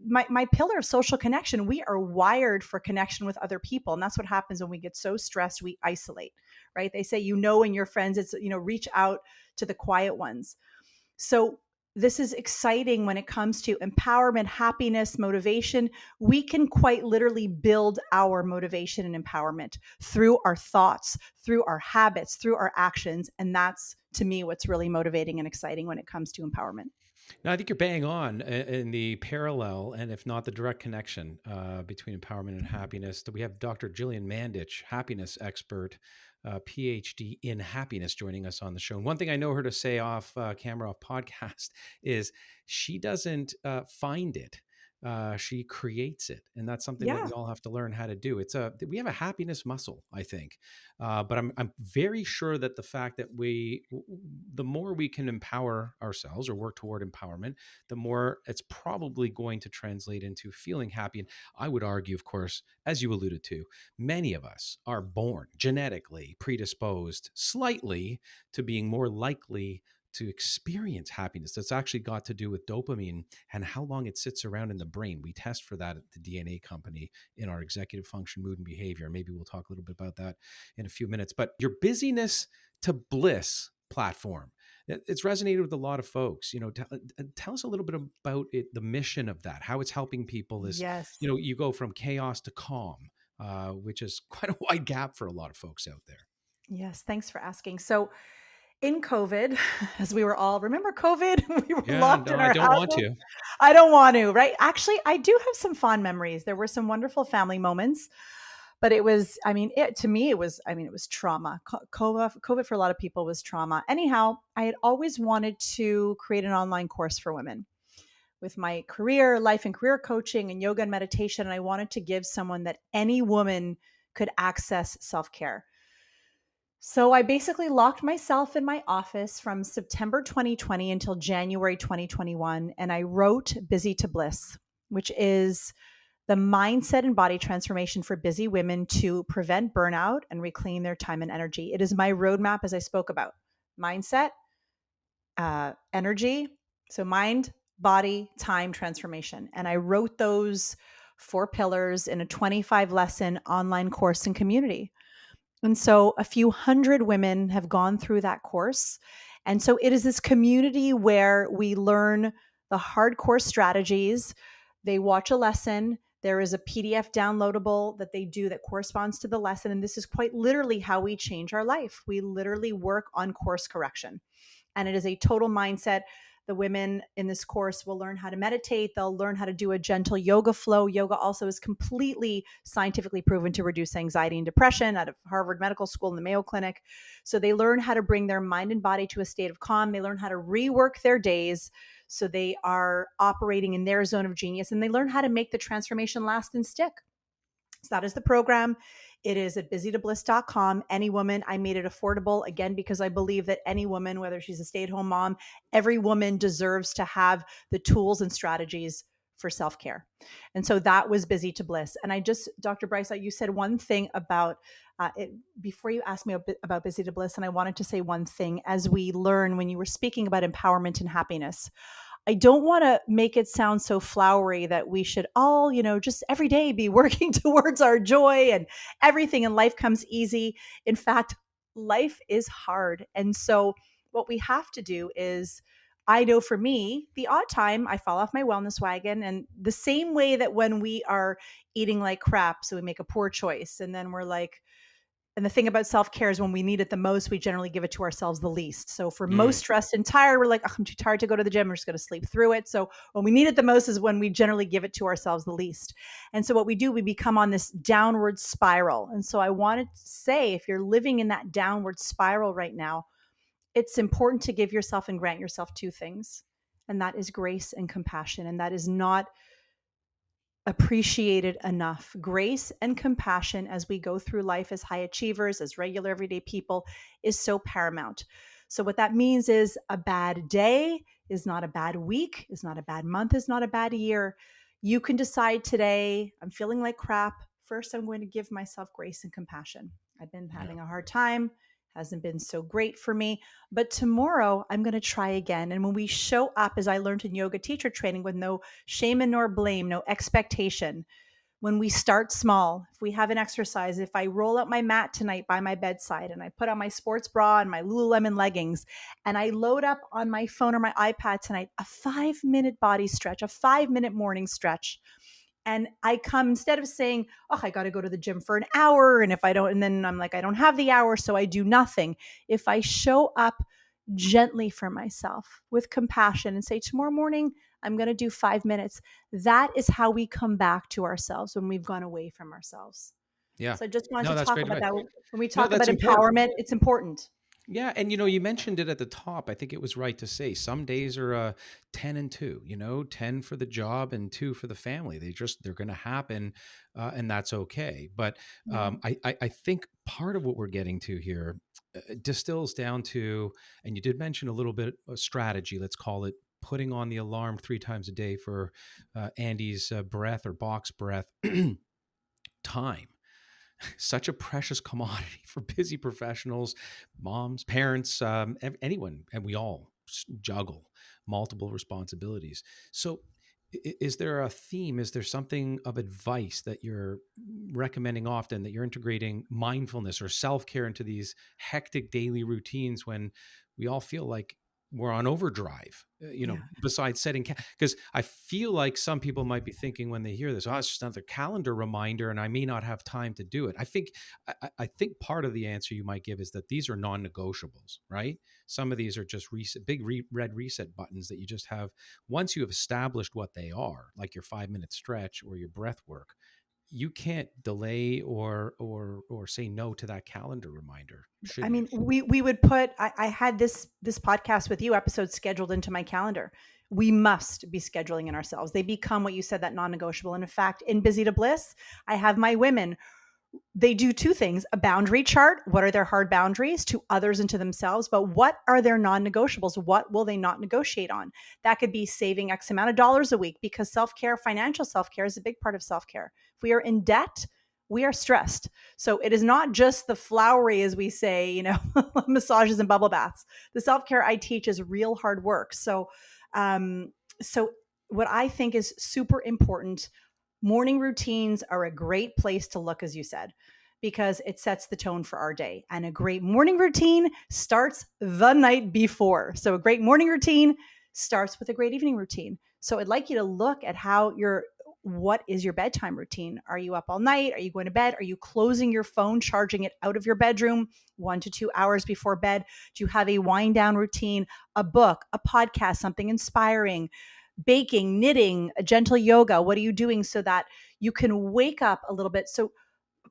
my pillar of social connection. We are wired for connection with other people. And that's what happens when we get so stressed, we isolate, right? They say, in your friends, it's, reach out to the quiet ones. So this is exciting when it comes to empowerment, happiness, motivation. We can quite literally build our motivation and empowerment through our thoughts, through our habits, through our actions. And that's, to me, what's really motivating and exciting when it comes to empowerment. No, I think you're bang on in the parallel, and if not the direct connection between empowerment and happiness. We have Dr. Jillian Mandich, happiness expert, PhD in happiness, joining us on the show. And one thing I know her to say off camera, off podcast, is she doesn't find it. She creates it, and that's something that we all have to learn how to do. We have a happiness muscle, I think, but I'm very sure that the fact that the more we can empower ourselves or work toward empowerment, the more it's probably going to translate into feeling happy. And I would argue, of course, as you alluded to, many of us are born genetically predisposed slightly to being more likely to experience happiness. That's actually got to do with dopamine and how long it sits around in the brain. We test for that at the DNA company in our executive function, mood, and behavior. Maybe we'll talk a little bit about that in a few minutes. But your busyness to bliss platform, it's resonated with a lot of folks. Tell us a little bit about it, the mission of that, how it's helping people. You go from chaos to calm, which is quite a wide gap for a lot of folks out there. Yes, thanks for asking. So in COVID, as we were all, remember COVID? We were locked in our houses. I don't want to, right? Actually, I do have some fond memories. There were some wonderful family moments, but it was trauma. COVID for a lot of people was trauma. Anyhow, I had always wanted to create an online course for women with my life and career coaching and yoga and meditation. And I wanted to give someone that any woman could access self-care. So I basically locked myself in my office from September 2020 until January 2021. And I wrote Busy to Bliss, which is the mindset and body transformation for busy women to prevent burnout and reclaim their time and energy. It is my roadmap, as I spoke about. Mindset, energy. So mind, body, time transformation. And I wrote those 4 pillars in a 25 lesson online course and community. And so a few hundred women have gone through that course. And so it is this community where we learn the hardcore strategies. They watch a lesson. There is a PDF downloadable that they do that corresponds to the lesson. And this is quite literally how we change our life. We literally work on course correction. And it is a total mindset. The women in this course will learn how to meditate. They'll learn how to do a gentle yoga flow. Yoga also is completely scientifically proven to reduce anxiety and depression out of Harvard Medical School and the Mayo Clinic. So they learn how to bring their mind and body to a state of calm. They learn how to rework their days so they are operating in their zone of genius, and they learn how to make the transformation last and stick. So that is the program. It is at busytobliss.com. Any woman, I made it affordable again, because I believe that any woman, whether she's a stay-at-home mom, every woman deserves to have the tools and strategies for self-care. And so that was Busy to Bliss. And Dr. Bryce, you said one thing about it before you asked me about Busy to Bliss. And I wanted to say one thing as we learn when you were speaking about empowerment and happiness. I don't want to make it sound so flowery that we should all, just every day be working towards our joy and everything in life comes easy. In fact, life is hard. And so what we have to do is, I know for me, the odd time I fall off my wellness wagon, and the same way that when we are eating like crap, so we make a poor choice, and then we're like, and the thing about self-care is when we need it the most, we generally give it to ourselves the least. So for most stressed and tired, we're like, I'm too tired to go to the gym. We're just going to sleep through it. So when we need it the most is when we generally give it to ourselves the least. And so what we do, we become on this downward spiral. And so I wanted to say, if you're living in that downward spiral right now, it's important to give yourself and grant yourself two things. And that is grace and compassion. And that is not appreciated enough. Grace and compassion as we go through life as high achievers, as regular everyday people, is so paramount. So what that means is a bad day is not a bad week, is not a bad month, is not a bad year. You can decide today, I'm feeling like crap. First, I'm going to give myself grace and compassion. I've been having a hard time. Hasn't been so great for me, but tomorrow I'm going to try again. And when we show up, as I learned in yoga teacher training, with no shame and nor blame, no expectation, when we start small, if we have an exercise, if I roll out my mat tonight by my bedside and I put on my sports bra and my Lululemon leggings and I load up on my phone or my iPad tonight, a 5-minute body stretch, a 5-minute morning stretch. And I come, instead of saying, oh, I got to go to the gym for an hour. And if I don't, and then I'm like, I don't have the hour, so I do nothing. If I show up gently for myself with compassion and say, tomorrow morning, I'm going to do 5 minutes. That is how we come back to ourselves when we've gone away from ourselves. Yeah. So I just wanted No, to that's talk great about advice. that. When we talk No, about that's important. empowerment, it's important. Yeah. And, you mentioned it at the top. I think it was right to say some days are 10 and 2, 10 for the job and 2 for the family. They're going to happen and that's okay. But I think part of what we're getting to here distills down to, and you did mention a little bit of strategy, let's call it putting on the alarm 3 times a day for Andy's breath or box breath. Time. Such a precious commodity for busy professionals, moms, parents, anyone, and we all juggle multiple responsibilities. So is there a theme? Is there something of advice that you're recommending often, that you're integrating mindfulness or self-care into these hectic daily routines when we all feel like we're on overdrive, besides setting, because I feel like some people might be thinking when they hear this, it's just another calendar reminder and I may not have time to do it. I think part of the answer you might give is that these are non-negotiables, right? Some of these are just red reset buttons that you just have. Once you have established what they are, like your 5-minute stretch or your breath work, you can't delay or say no to that calendar reminder. I mean, we would put, I had this podcast with you episode scheduled into my calendar. We must be scheduling in ourselves. They become what you said, that non-negotiable. And in fact, in Busy to Bliss, I have my women, they do 2 things: a boundary chart. What are their hard boundaries to others and to themselves? But what are their non-negotiables? What will they not negotiate on? That could be saving X amount of dollars a week, because self-care, financial self-care, is a big part of self-care. If we are in debt, we are stressed. So it is not just the flowery, as we say, massages and bubble baths. The self-care I teach is real hard work. So what I think is super important, morning routines are a great place to look, as you said, because it sets the tone for our day. And a great morning routine starts the night before. So a great morning routine starts with a great evening routine. So I'd like you to look at what is your bedtime routine? Are you up all night? Are you going to bed? Are you closing your phone, charging it out of your bedroom 1 to 2 hours before bed? Do you have a wind down routine, a book, a podcast, something inspiring, baking, knitting, a gentle yoga? What are you doing so that you can wake up a little bit? So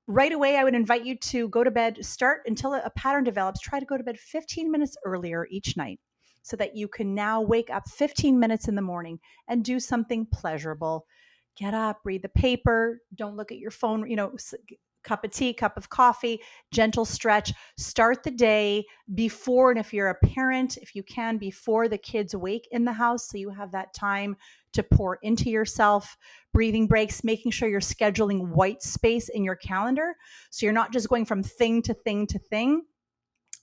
right away, I would invite you to go to bed, start until a pattern develops. Try to go to bed 15 minutes earlier each night so that you can now wake up 15 minutes in the morning and do something pleasurable. Get up, read the paper, don't look at your phone, cup of tea, cup of coffee, gentle stretch. Start the day before, and if you're a parent, if you can, before the kids wake in the house, so you have that time to pour into yourself. Breathing breaks, making sure you're scheduling white space in your calendar so you're not just going from thing to thing to thing.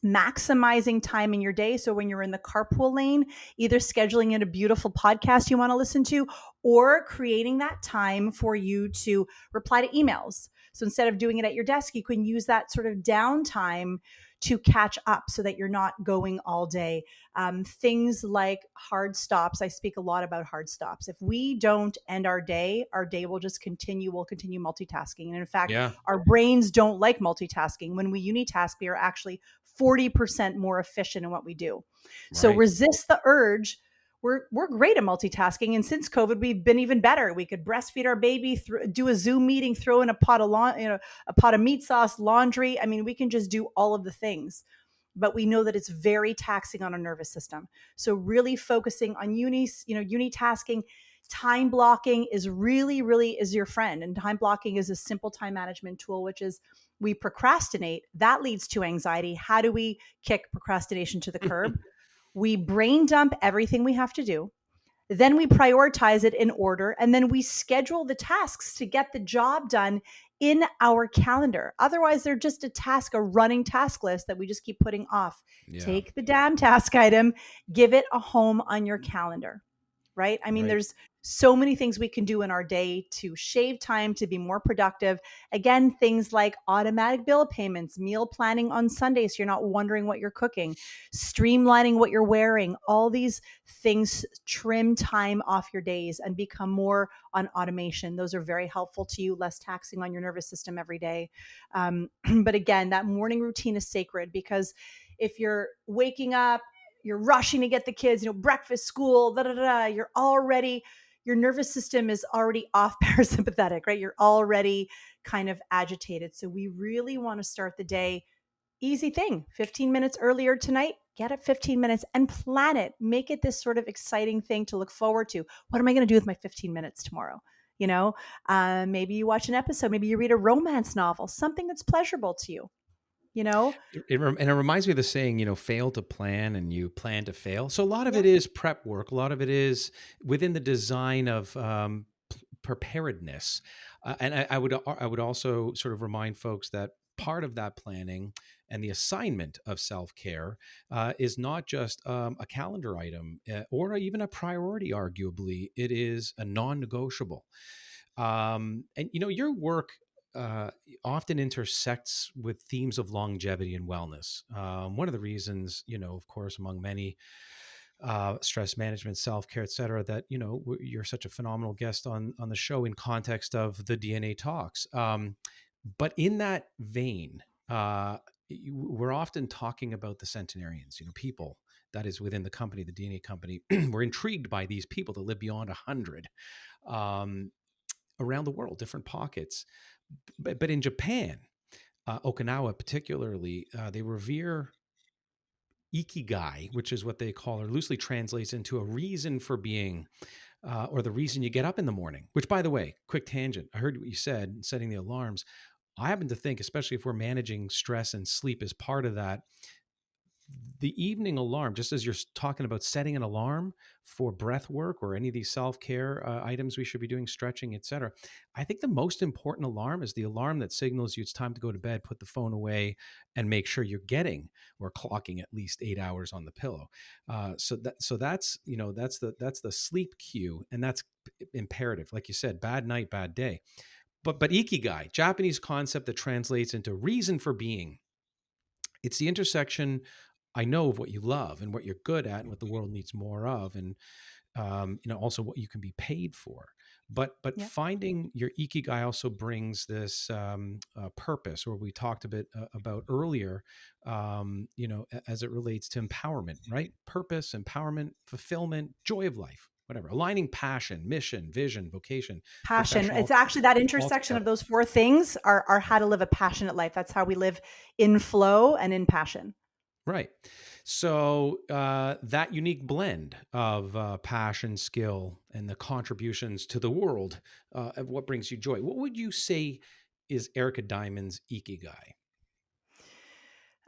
Maximizing time in your day. So when you're in the carpool lane, either scheduling in a beautiful podcast you want to listen to, or creating that time for you to reply to emails. So instead of doing it at your desk, you can use that sort of downtime to catch up so that you're not going all day. Things like hard stops. I speak a lot about hard stops. If we don't end our day will just continue. We'll continue multitasking. And in fact, Yeah. our brains don't like multitasking. When we unitask, we are actually 40% more efficient in what we do. So Right. resist the urge. We're great at multitasking, and since COVID, we've been even better. We could breastfeed our baby, do a Zoom meeting, throw in a pot of a pot of meat sauce, laundry. I mean, we can just do all of the things, but we know that it's very taxing on our nervous system. So really focusing on unitasking. Time blocking is really is your friend, and time blocking is a simple time management tool, which is we procrastinate. That leads to anxiety. How do we kick procrastination to the curb? We brain dump everything we have to do. Then we prioritize it in order, and then we schedule the tasks to get the job done in our calendar. Otherwise, they're just a running task list that we just keep putting off. Yeah. Take the damn task item, give it a home on your calendar, right? I mean, Right. there's so many things we can do in our day to shave time, to be more productive. Again, things like automatic bill payments, meal planning on Sunday so you're not wondering what you're cooking, streamlining what you're wearing. All these things trim time off your days and become more on automation. Those are very helpful to you, less taxing on your nervous system every day. But again, that morning routine is sacred, because if you're waking up, you're rushing to get the kids, breakfast, school, your nervous system is already off parasympathetic, right? You're already kind of agitated. So we really want to start the day. Easy thing, 15 minutes earlier tonight, get up 15 minutes and plan it. Make it this sort of exciting thing to look forward to. What am I going to do with my 15 minutes tomorrow? Maybe you watch an episode, maybe you read a romance novel, something that's pleasurable to you. And it reminds me of the saying, fail to plan and you plan to fail. So a lot of Yeah. it is prep work. A lot of it is within the design of preparedness. And I would also sort of remind folks that part of that planning and the assignment of self-care is not just a calendar item or even a priority, arguably. It is a non-negotiable. And your work often intersects with themes of longevity and wellness. One of the reasons, of course, among many, stress management, self-care, et cetera, that, you're such a phenomenal guest on the show in context of the DNA talks. But in that vein, we're often talking about the centenarians, people that is within the company, the DNA company. We're intrigued by these people that live beyond 100 around the world, different pockets. But in Japan, Okinawa particularly, they revere ikigai, which is what they call, or loosely translates into a reason for being, or the reason you get up in the morning. Which, by the way, quick tangent, I heard what you said, setting the alarms. I happen to think, especially if we're managing stress and sleep as part of that, the evening alarm, just as you're talking about setting an alarm for breath work or any of these self-care items we should be doing, stretching, etc. I think the most important alarm is the alarm that signals you it's time to go to bed, put the phone away, and make sure you're getting or clocking at least 8 hours on the pillow. So that's the sleep cue, and that's imperative. Like you said, bad night, bad day. But ikigai, Japanese concept that translates into reason for being. It's the intersection, I know, of what you love and what you're good at and what the world needs more of. And also what you can be paid for. But Yeah. finding your ikigai also brings this purpose, or we talked a bit about earlier, as it relates to empowerment, right? Purpose, empowerment, fulfillment, joy of life, whatever. Aligning passion, mission, vision, vocation, Passion. It's professional, actually that all intersection of together. those four things are Right. how to live a passionate life. That's how we live in flow and in passion. Right. So that unique blend of passion, skill, and the contributions to the world of what brings you joy. What would you say is Erica Diamond's ikigai?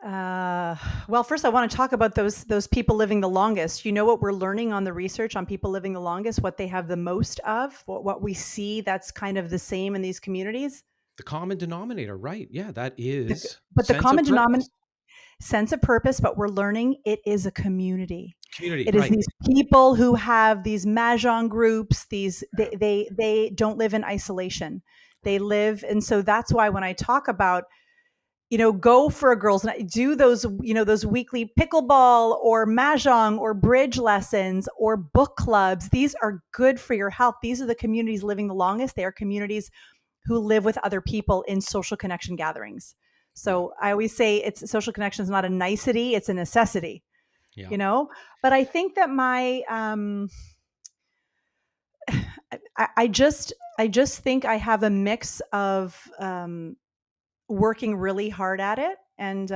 Uh, well, first I want to talk about those people living the longest. You know what we're learning on the research on people living the longest, what they have the most of, what we see that's kind of the same in these communities. The common denominator, right? Yeah, that The, is but the sense of common denominator, purpose. sense of purpose, but we're learning it is a community. Community, It is right? these people who have these mahjong groups. They don't live in isolation. They live, and so that's why when I talk about go for a girls' night, do those those weekly pickleball or mahjong or bridge lessons or book clubs. These are good for your health. These are the communities living the longest. They are communities who live with other people in social connection gatherings. Yeah, So I always say it's social connection is not a nicety, it's a necessity, yeah. you know? But I think that my I just think I have a mix of working really hard at it and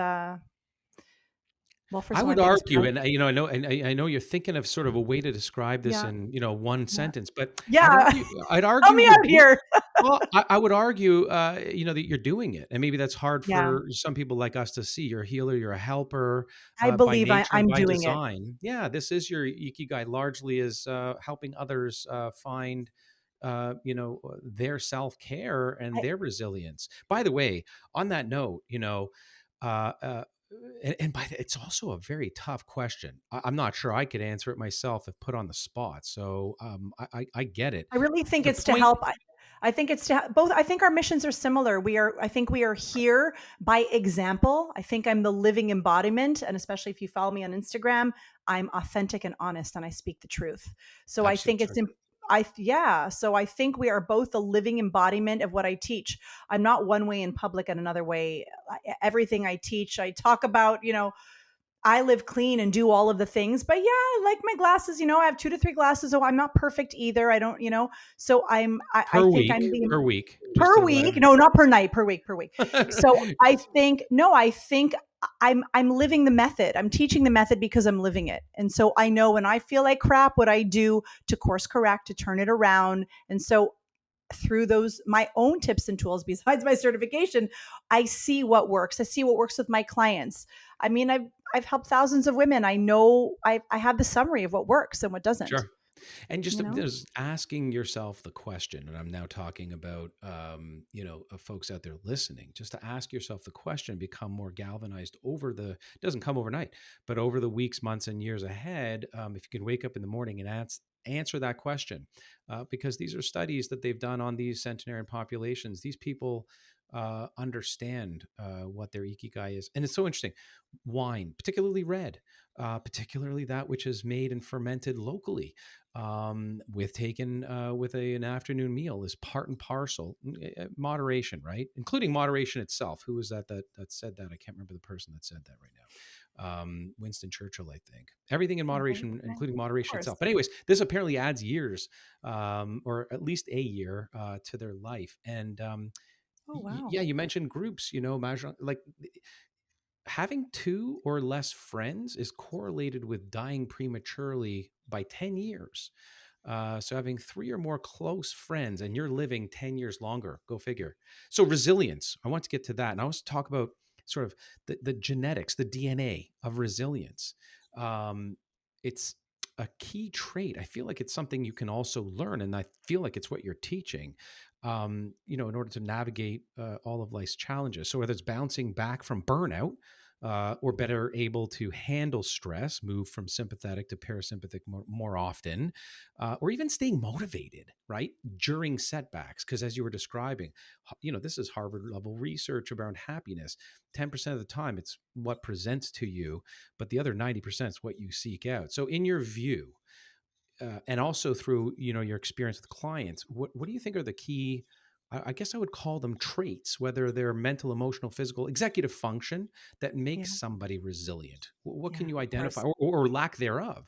well, first I of all, I would think it's argue, and I know you're thinking of sort of a way to describe this yeah, in one yeah, sentence, but yeah. I'd Help argue me you're out doing. here. Well, I would argue, that you're doing it, and maybe that's hard Yeah, for some people like us to see. You're a healer, you're a helper I by believe nature and I'm by doing it. design. Yeah, this is your ikigai. Largely is helping others find, their self care and I, their resilience. By the way, on that note, uh, uh, and it's also a very tough question. I'm not sure I could answer it myself if put on the spot. So I get it. I really think The it's to point. help. I think it's to both. I think our missions are similar. I think we are here by example. I think I'm the living embodiment. And especially if you follow me on Instagram, I'm authentic and honest and I speak the truth. So I think Absolutely it's, true. yeah. So I think we are both the living embodiment of what I teach. I'm not one way in public and another way. Everything I teach, I talk about, I live clean and do all of the things, but yeah, I like my glasses. I have 2 to 3 glasses. Oh, I'm not perfect either. I don't, so I Per think I'm week, the per week, just per to let week. them. No, not per night, per week, per week. So I think, no, I think I'm living the method. I'm teaching the method because I'm living it. And so I know when I feel like crap, what I do to course correct, to turn it around. And so through those my own tips and tools besides my certification, I see what works. I see what works with my clients. I mean, I've helped thousands of women. I know I have the summary of what works and what doesn't. Sure. And just You know, asking yourself the question, and I'm now talking about, folks out there listening, just to ask yourself the question, become more galvanized it doesn't come overnight, but over the weeks, months, and years ahead, if you can wake up in the morning and answer that question, because these are studies that they've done on these centenarian populations. These people understand what their ikigai is. And it's so interesting. Wine, particularly red, particularly that which is made and fermented locally, with taken with an afternoon meal, is part and parcel. Moderation, right? Including moderation itself. Who was that said that? I can't remember the person that said that right now. Winston Churchill, I think. Everything in okay, moderation, okay. including Of moderation course. itself. But anyways, this apparently adds years, or at least a year, to their life. And Oh wow. yeah, you mentioned groups. Mahjong, like having two or less friends is correlated with dying prematurely by 10 years. So having three or more close friends and you're living 10 years longer, go figure. So resilience, I want to get to that. And I want to talk about sort of the genetics, the DNA of resilience. It's a key trait. I feel like it's something you can also learn. And I feel like it's what you're teaching, in order to navigate all of life's challenges. So whether it's bouncing back from burnout, or better able to handle stress, move from sympathetic to parasympathetic more often, or even staying motivated, right, during setbacks. Because as you were describing, this is Harvard level research around happiness. 10% of the time, it's what presents to you, but the other 90% is what you seek out. So, in your view, and also through, your experience with clients, what do you think are the key, I guess I would call them traits, whether they're mental, emotional, physical, executive function, that Yeah. makes somebody resilient? What Yeah. can you Of identify, course. or lack thereof?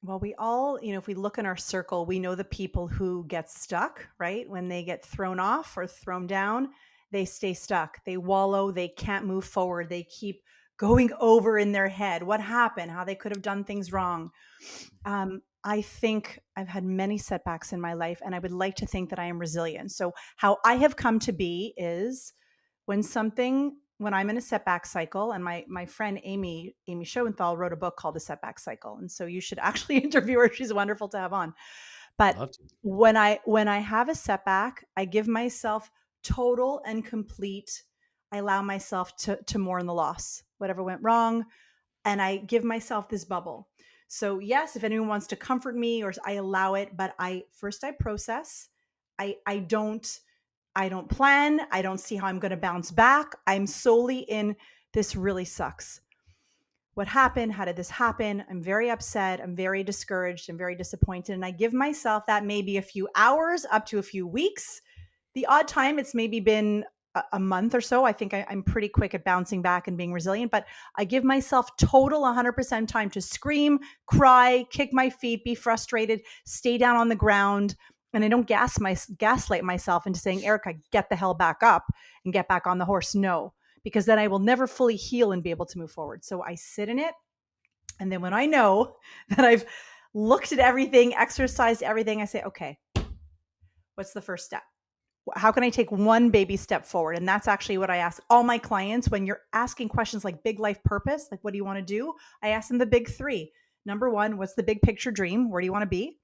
Well, we all, if we look in our circle, we know the people who get stuck, right? When they get thrown off or thrown down, they stay stuck. They wallow. They can't move forward. They keep going over in their head what happened, how they could have done things wrong. I think I've had many setbacks in my life, and I would like to think that I am resilient. So, how I have come to be is when I'm in a setback cycle, and my friend Amy Schoenthal wrote a book called The Setback Cycle, and so you should actually interview her. She's wonderful to have on. But Love to. when I have a setback, I give myself total and complete. I allow myself to mourn the loss, whatever went wrong, and I give myself this bubble. So yes, if anyone wants to comfort me, or I allow it, but I process. I don't plan. I don't see how I'm going to bounce back. I'm solely in this really sucks. What happened? How did this happen? I'm very upset. I'm very discouraged. I'm very disappointed. And I give myself that maybe a few hours up to a few weeks. The odd time it's maybe been a month or so. I think I'm pretty quick at bouncing back and being resilient, but I give myself total 100% time to scream, cry, kick my feet, be frustrated, stay down on the ground. And I don't gaslight myself into saying, Erica, get the hell back up and get back on the horse. No, because then I will never fully heal and be able to move forward. So I sit in it. And then when I know that I've looked at everything, exercised everything, I say, okay, what's the first step? How can I take one baby step forward? And that's actually what I ask all my clients when you're asking questions like big life purpose, like what do you want to do? I ask them the big three. Number one, what's the big picture dream? Where do you want to be?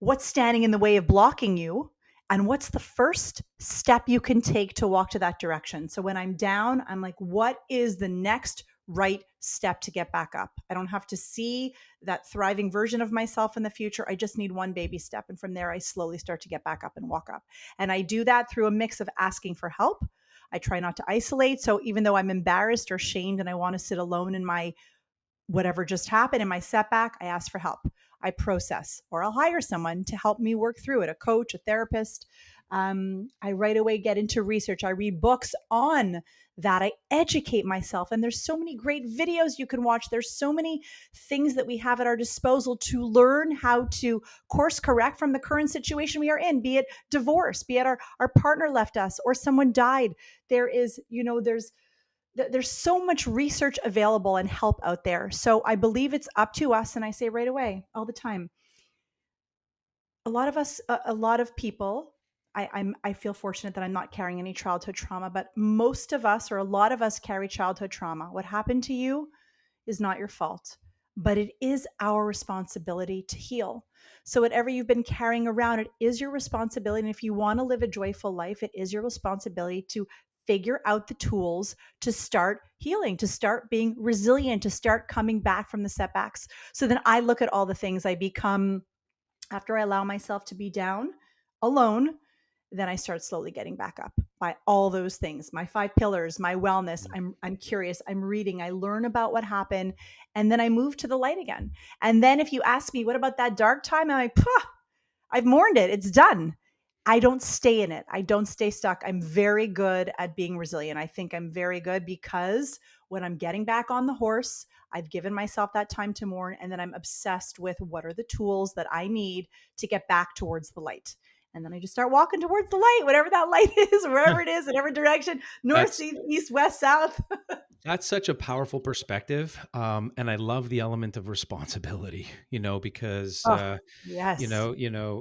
What's standing in the way of blocking you? And what's the first step you can take to walk to that direction? So when I'm down, I'm like, what is the next right step to get back up? I don't have to see that thriving version of myself in the future. I just need one baby step. And from there, I slowly start to get back up and walk up. And I do that through a mix of asking for help. I try not to isolate. So even though I'm embarrassed or shamed and I want to sit alone in my whatever just happened in my setback, I ask for help. I process, or I'll hire someone to help me work through it, a coach, a therapist. I right away get into research. I read books on that. I educate myself. And there's so many great videos you can watch. There's so many things that we have at our disposal to learn how to course correct from the current situation we are in, be it divorce, be it our partner left us or someone died. There's so much research available and help out there. So I believe it's up to us. And I say right away, all the time, a lot of us, a lot of people, I feel fortunate that I'm not carrying any childhood trauma, but most of us, or a lot of us, carry childhood trauma. What happened to you is not your fault, but it is our responsibility to heal. So whatever you've been carrying around, it is your responsibility. And if you want to live a joyful life, it is your responsibility to figure out the tools to start healing, to start being resilient, to start coming back from the setbacks. So then I look at all the things I become after I allow myself to be down alone. Then I start slowly getting back up by all those things, my 5 pillars, my wellness. I'm curious, I'm reading, I learn about what happened, and then I move to the light again. And then if you ask me, what about that dark time? I'm like, I've mourned it. It's done. I don't stay in it. I don't stay stuck. I'm very good at being resilient. I think I'm very good because when I'm getting back on the horse, I've given myself that time to mourn. And then I'm obsessed with what are the tools that I need to get back towards the light. And then I just start walking towards the light, whatever that light is, wherever it is, in every direction, north, That's south, east, west, south. That's such a powerful perspective. And I love the element of responsibility, because, Oh, yes.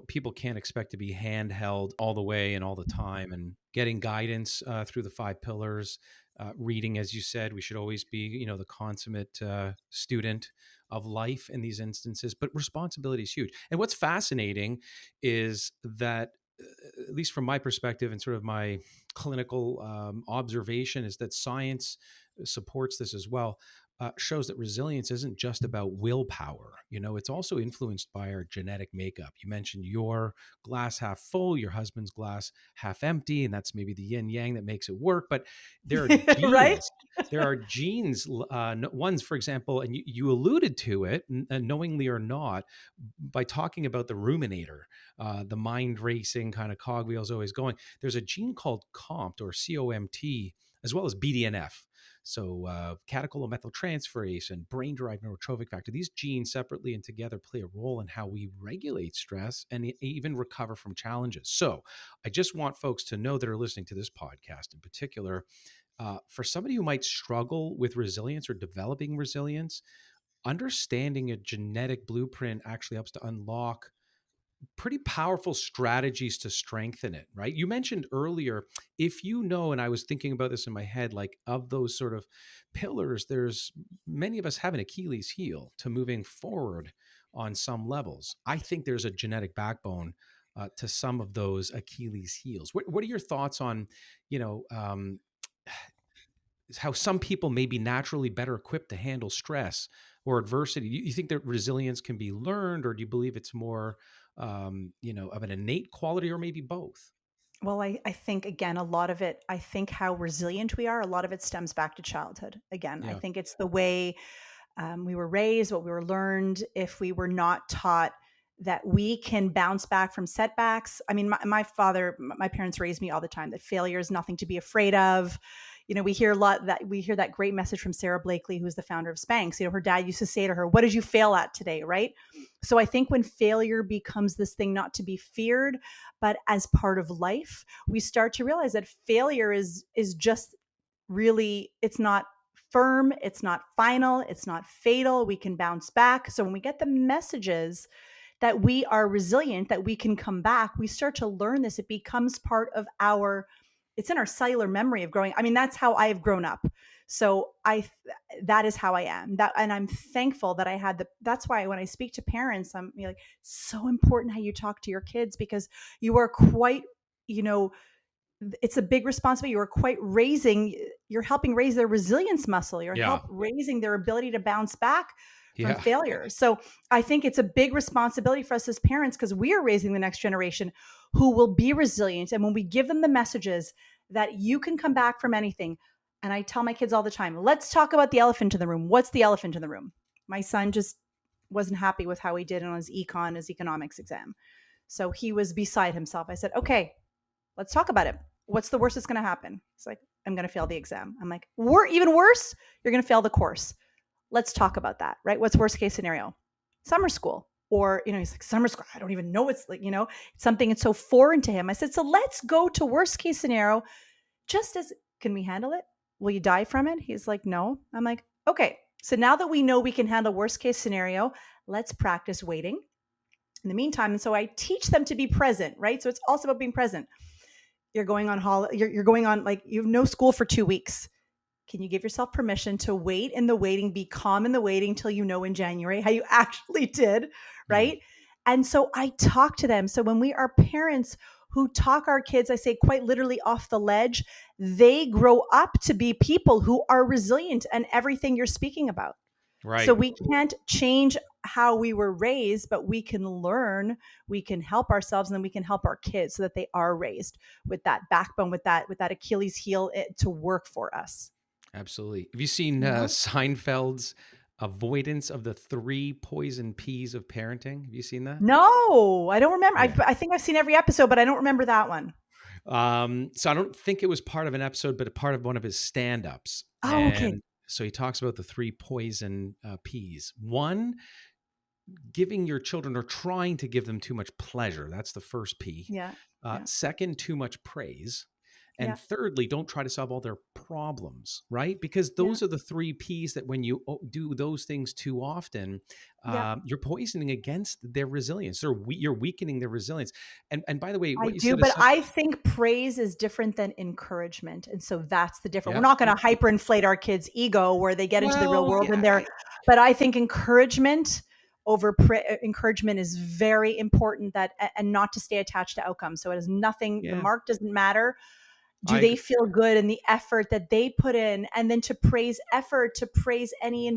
people can't expect to be handheld all the way and all the time, and getting guidance through the 5 pillars, reading, as you said, we should always be, the consummate student of life in these instances, but responsibility is huge. And what's fascinating is that, at least from my perspective and sort of my clinical observation, is that science supports this as well. shows that resilience isn't just about willpower. It's also influenced by our genetic makeup. You mentioned your glass half full, your husband's glass half empty, and that's maybe the yin yang that makes it work. But there are Right? genes. There are genes, ones, for example, and you alluded to it, knowingly or not, by talking about the ruminator, the mind racing kind of cogwheels always going. There's a gene called COMT or COMT, as well as BDNF. So catecholomethyltransferase and brain-derived neurotrophic factor, these genes separately and together play a role in how we regulate stress and even recover from challenges. So I just want folks to know that are listening to this podcast in particular, for somebody who might struggle with resilience or developing resilience, understanding a genetic blueprint actually helps to unlock pretty powerful strategies to strengthen it, right? You mentioned earlier, if and I was thinking about this in my head, like of those sort of pillars, there's many of us have an Achilles heel to moving forward on some levels. I think there's a genetic backbone to some of those Achilles heels. What are your thoughts on, how some people may be naturally better equipped to handle stress or adversity? You think that resilience can be learned, or do you believe it's more, of an innate quality, or maybe both? Well, I think, again, a lot of it, I think how resilient we are, a lot of it stems back to childhood. Again, I Yeah. think it's the way we were raised, what we were learned. If we were not taught that we can bounce back from setbacks. I mean, my parents raised me all the time that failure is nothing to be afraid of. We hear that great message from Sarah Blakely, who's the founder of Spanx. Her dad used to say to her, "What did you fail at today?" Right? So I think when failure becomes this thing not to be feared, but as part of life, we start to realize that failure is just really, it's not firm, it's not final, it's not fatal. We can bounce back. So when we get the messages that we are resilient, that we can come back, we start to learn this. It becomes part of it's in our cellular memory of growing. I mean, that's how I have grown up. So that is how I am. And I'm thankful that I had that's why when I speak to parents, I'm like, so important how you talk to your kids, because you are quite, it's a big responsibility. You're helping raise their resilience muscle. Yeah. Raising their ability to bounce back from Yeah. failure. So I think it's a big responsibility for us as parents, because we are raising the next generation who will be resilient. And when we give them the messages that you can come back from anything, and I tell my kids all the time, let's talk about the elephant in the room. What's the elephant in the room? My son just wasn't happy with how he did on his economics exam. So he was beside himself. I said, okay, let's talk about it. What's the worst that's going to happen? He's like, I'm going to fail the exam. I'm like, even worse, you're going to fail the course. Let's talk about that, right? What's worst case scenario? Summer school. Or, he's like, summer school, I don't even know. It's like, it's something that's so foreign to him. I said, so let's go to worst case scenario. Can we handle it? Will you die from it? He's like, no. I'm like, okay. So now that we know we can handle worst case scenario, let's practice waiting in the meantime. And so I teach them to be present, right? So it's also about being present. You're going on holiday, you're going on, like, you have no school for 2 weeks. Can you give yourself permission to wait in the waiting, be calm in the waiting till in January how you actually did, right? And so I talk to them. So when we are parents who talk our kids, I say quite literally off the ledge, they grow up to be people who are resilient and everything you're speaking about. Right. So we can't change how we were raised, but we can learn, we can help ourselves, and then we can help our kids so that they are raised with that backbone, with that Achilles heel to work for us. Absolutely. Have you seen Seinfeld's avoidance of the 3 poison P's of parenting? Have you seen that? No, I don't remember. Yeah. I think I've seen every episode, but I don't remember that one. So I don't think it was part of an episode, but a part of one of his stand-ups. Oh, okay. And so he talks about the 3 poison P's. 1, giving your children or trying to give them too much pleasure. That's the first P. Yeah. 2nd, too much praise. And Yeah. 3rdly, don't try to solve all their problems, right? Because those are the 3 Ps that when you do those things too often, you're poisoning against their resilience, or you're weakening their resilience. And by the way, what I you do, said but is I think praise is different than encouragement. And so that's the difference. Yeah. We're not going to hyperinflate our kids' ego where they get into the real world but I think encouragement encouragement is very important, and not to stay attached to outcomes. So it is nothing, the mark doesn't matter. Do they feel good in the effort that they put in? And then to praise effort, to praise any,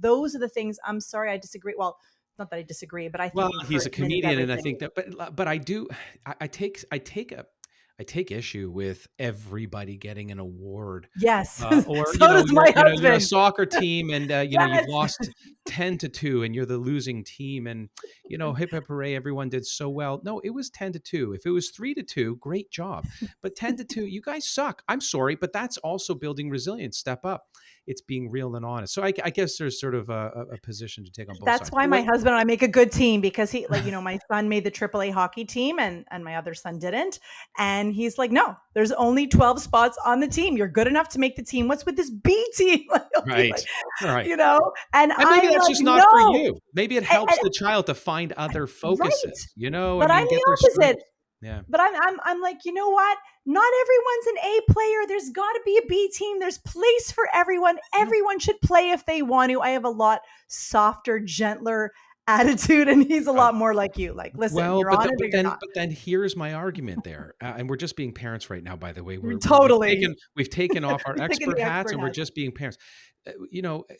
those are the things. I'm sorry, I disagree. Well, not that I disagree, but I think He's a encouragement is comedian, and I everything. think that, but I do, I take issue with everybody getting an award, Yes. or So does my you're a husband. soccer team, and you've Yes. lost 10-2, and you're the losing team, and hip hip hooray, everyone did so well. No, it was 10-2. If it was 3-2, great job, but 10-2, you guys suck. I'm sorry, but that's also building resilience. Step up. It's being real and honest. So I guess there's sort of a position to take on both That's sides. why my husband and I make a good team, because he, my son made the AAA hockey team and my other son didn't. And he's like, no, there's only 12 spots on the team. You're good enough to make the team. What's with this B team? Right. Right. And And maybe I'm that's like, just not for no. you. Maybe it helps the child to find other Right. focuses, But I'm get the their opposite. strengths. Yeah. But I'm like, you know what? Not everyone's an A player. There's got to be a B team. There's place for everyone. Everyone should play if they want to. I have a lot softer, gentler attitude, and he's a lot more like you. Like, listen, you're on it or you're not. But then here's my argument there, and we're just being parents right now. By the way, Totally we've taken off our taking expert the hats, expert and we're hat. just being parents.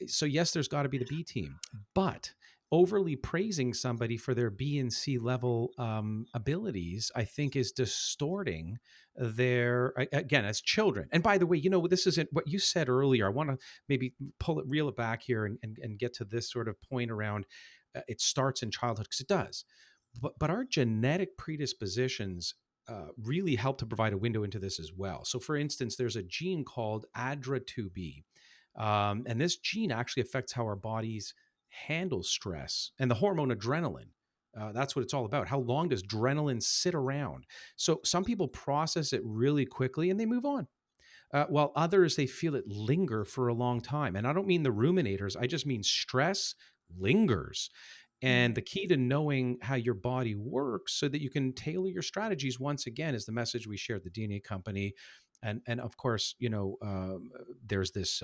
So yes, there's got to be the B team, but overly praising somebody for their B and C level abilities, I think, is distorting their, again, as children. And by the way, this isn't what you said earlier. I want to maybe reel it back here and get to this sort of point around it starts in childhood, because it does. But our genetic predispositions really help to provide a window into this as well. So for instance, there's a gene called ADRA2B. And this gene actually affects how our bodies handle stress and the hormone adrenaline. That's what it's all about. How long does adrenaline sit around? So some people process it really quickly and they move on. While others, they feel it linger for a long time. And I don't mean the ruminators, I just mean stress lingers. And the key to knowing how your body works so that you can tailor your strategies, once again, is the message we share at the DNA company. And of course, there's this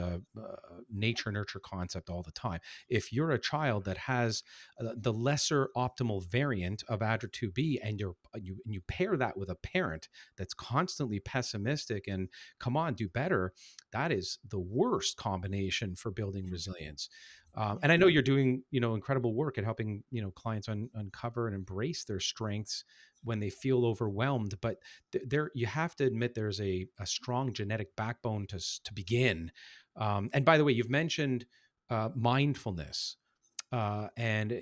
nature nurture concept all the time. If you're a child that has the lesser optimal variant of ADRA2B, and you pair that with a parent that's constantly pessimistic and come on, do better, that is the worst combination for building resilience. And I know you're doing, incredible work at helping, clients uncover and embrace their strengths when they feel overwhelmed. But there, you have to admit there's a strong genetic backbone to begin. And by the way, you've mentioned mindfulness. And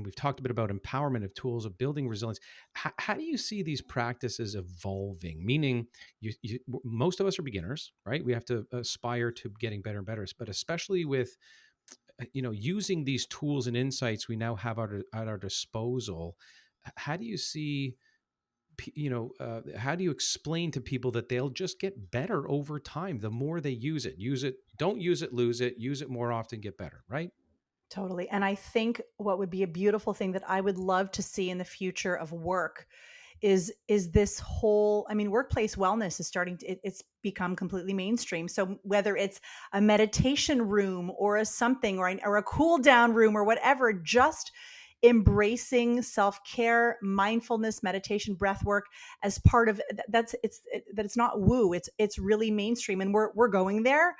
we've talked a bit about empowerment of tools of building resilience. How do you see these practices evolving? Meaning, most of us are beginners, right? We have to aspire to getting better and better, but especially with using these tools and insights we now have at our disposal. How do you see, how do you explain to people that they'll just get better over time the more they use it? Don't use it, lose it. Use it more often, get better, right? Totally. And I think what would be a beautiful thing that I would love to see in the future of work is this whole, workplace wellness is starting to, it's become completely mainstream. So whether it's a meditation room or a something, or a cool down room or whatever, just embracing self-care, mindfulness, meditation, breath work as part of that it's not woo, it's really mainstream, and we're going there.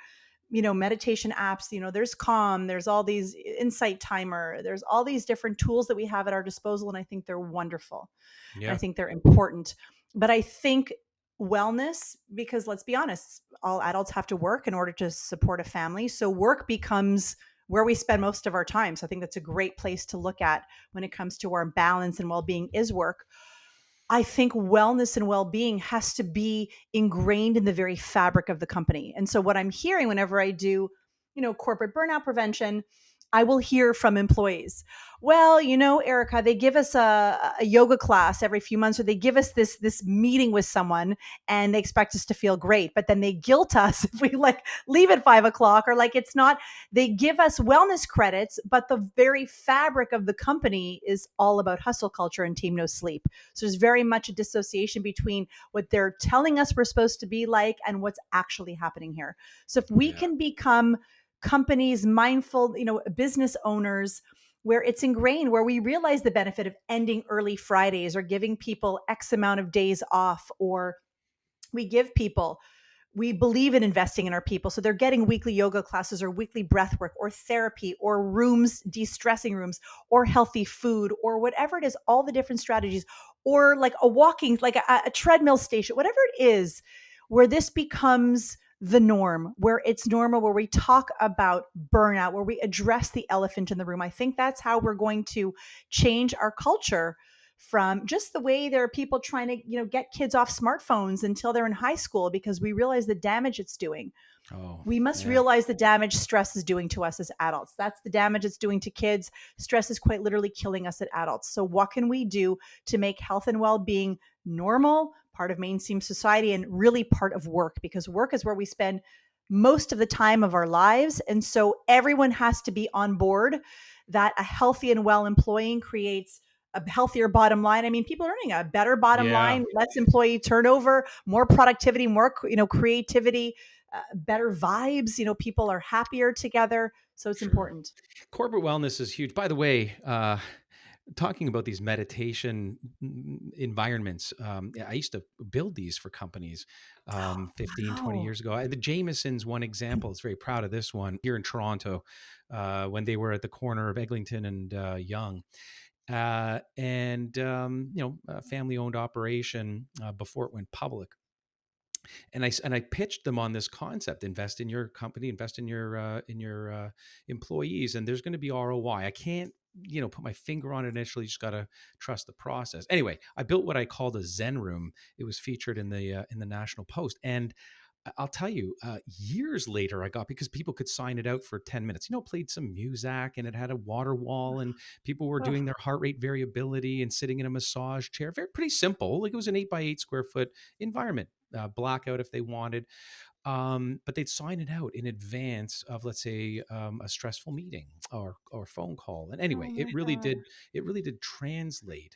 Meditation apps, there's Calm, there's all these Insight Timer, there's all these different tools that we have at our disposal. And I think they're wonderful. Yeah. I think they're important. But I think wellness, because let's be honest, all adults have to work in order to support a family. So work becomes where we spend most of our time. So I think that's a great place to look at when it comes to our balance and well-being is work. I think wellness and well-being has to be ingrained in the very fabric of the company. And so what I'm hearing whenever I do, corporate burnout prevention, I will hear from employees, well, Erica, they give us a yoga class every few months, or they give us this meeting with someone and they expect us to feel great, but then they guilt us if we leave at 5:00, or it's not, they give us wellness credits, but the very fabric of the company is all about hustle culture and team no sleep. So there's very much a dissociation between what they're telling us we're supposed to be like and what's actually happening here. So if we can become companies, mindful, business owners, where it's ingrained, where we realize the benefit of ending early Fridays or giving people X amount of days off, or we give people we believe in investing in our people. So they're getting weekly yoga classes or weekly breath work or therapy or rooms, de-stressing rooms, or healthy food or whatever it is, all the different strategies, or like a walking, like a treadmill station, whatever it is, where this becomes the norm, where it's normal, where we talk about burnout, where we address the elephant in the room. I think that's how we're going to change our culture from just the way there are people trying to, get kids off smartphones until they're in high school because we realize the damage it's doing. Oh, We must yeah. realize the damage stress is doing to us as adults. That's the damage it's doing to kids. Stress is quite literally killing us as adults. So what can we do to make health and well-being normal, part of mainstream society, and really part of work? Because work is where we spend most of the time of our lives. And so everyone has to be on board that a healthy and well employee creates a healthier bottom line. I mean, people are earning a better bottom Yeah. line, less employee turnover, more productivity, more, creativity, better vibes. People are happier together. So it's Sure. important. Corporate wellness is huge. By the way, talking about these meditation environments, I used to build these for companies 15, 20 Wow. years ago. The Jameson's one example. It's very proud of this one here in Toronto when they were at the corner of Eglinton and Yonge. A family-owned operation before it went public. And I pitched them on this concept: invest in your company, invest in your employees, and there's going to be ROI. I can't put my finger on it initially. You just got to trust the process. Anyway, I built what I called a Zen room. It was featured in the National Post, and I'll tell you, years later, I got, because people could sign it out for 10 minutes, played some Muzak, and it had a water wall, and people were doing their heart rate variability and sitting in a massage chair. Pretty simple. Like, it was an 8 by 8 square foot environment, blackout if they wanted. But they'd sign it out in advance of, let's say, a stressful meeting or phone call. And anyway, Oh it my really God. did translate.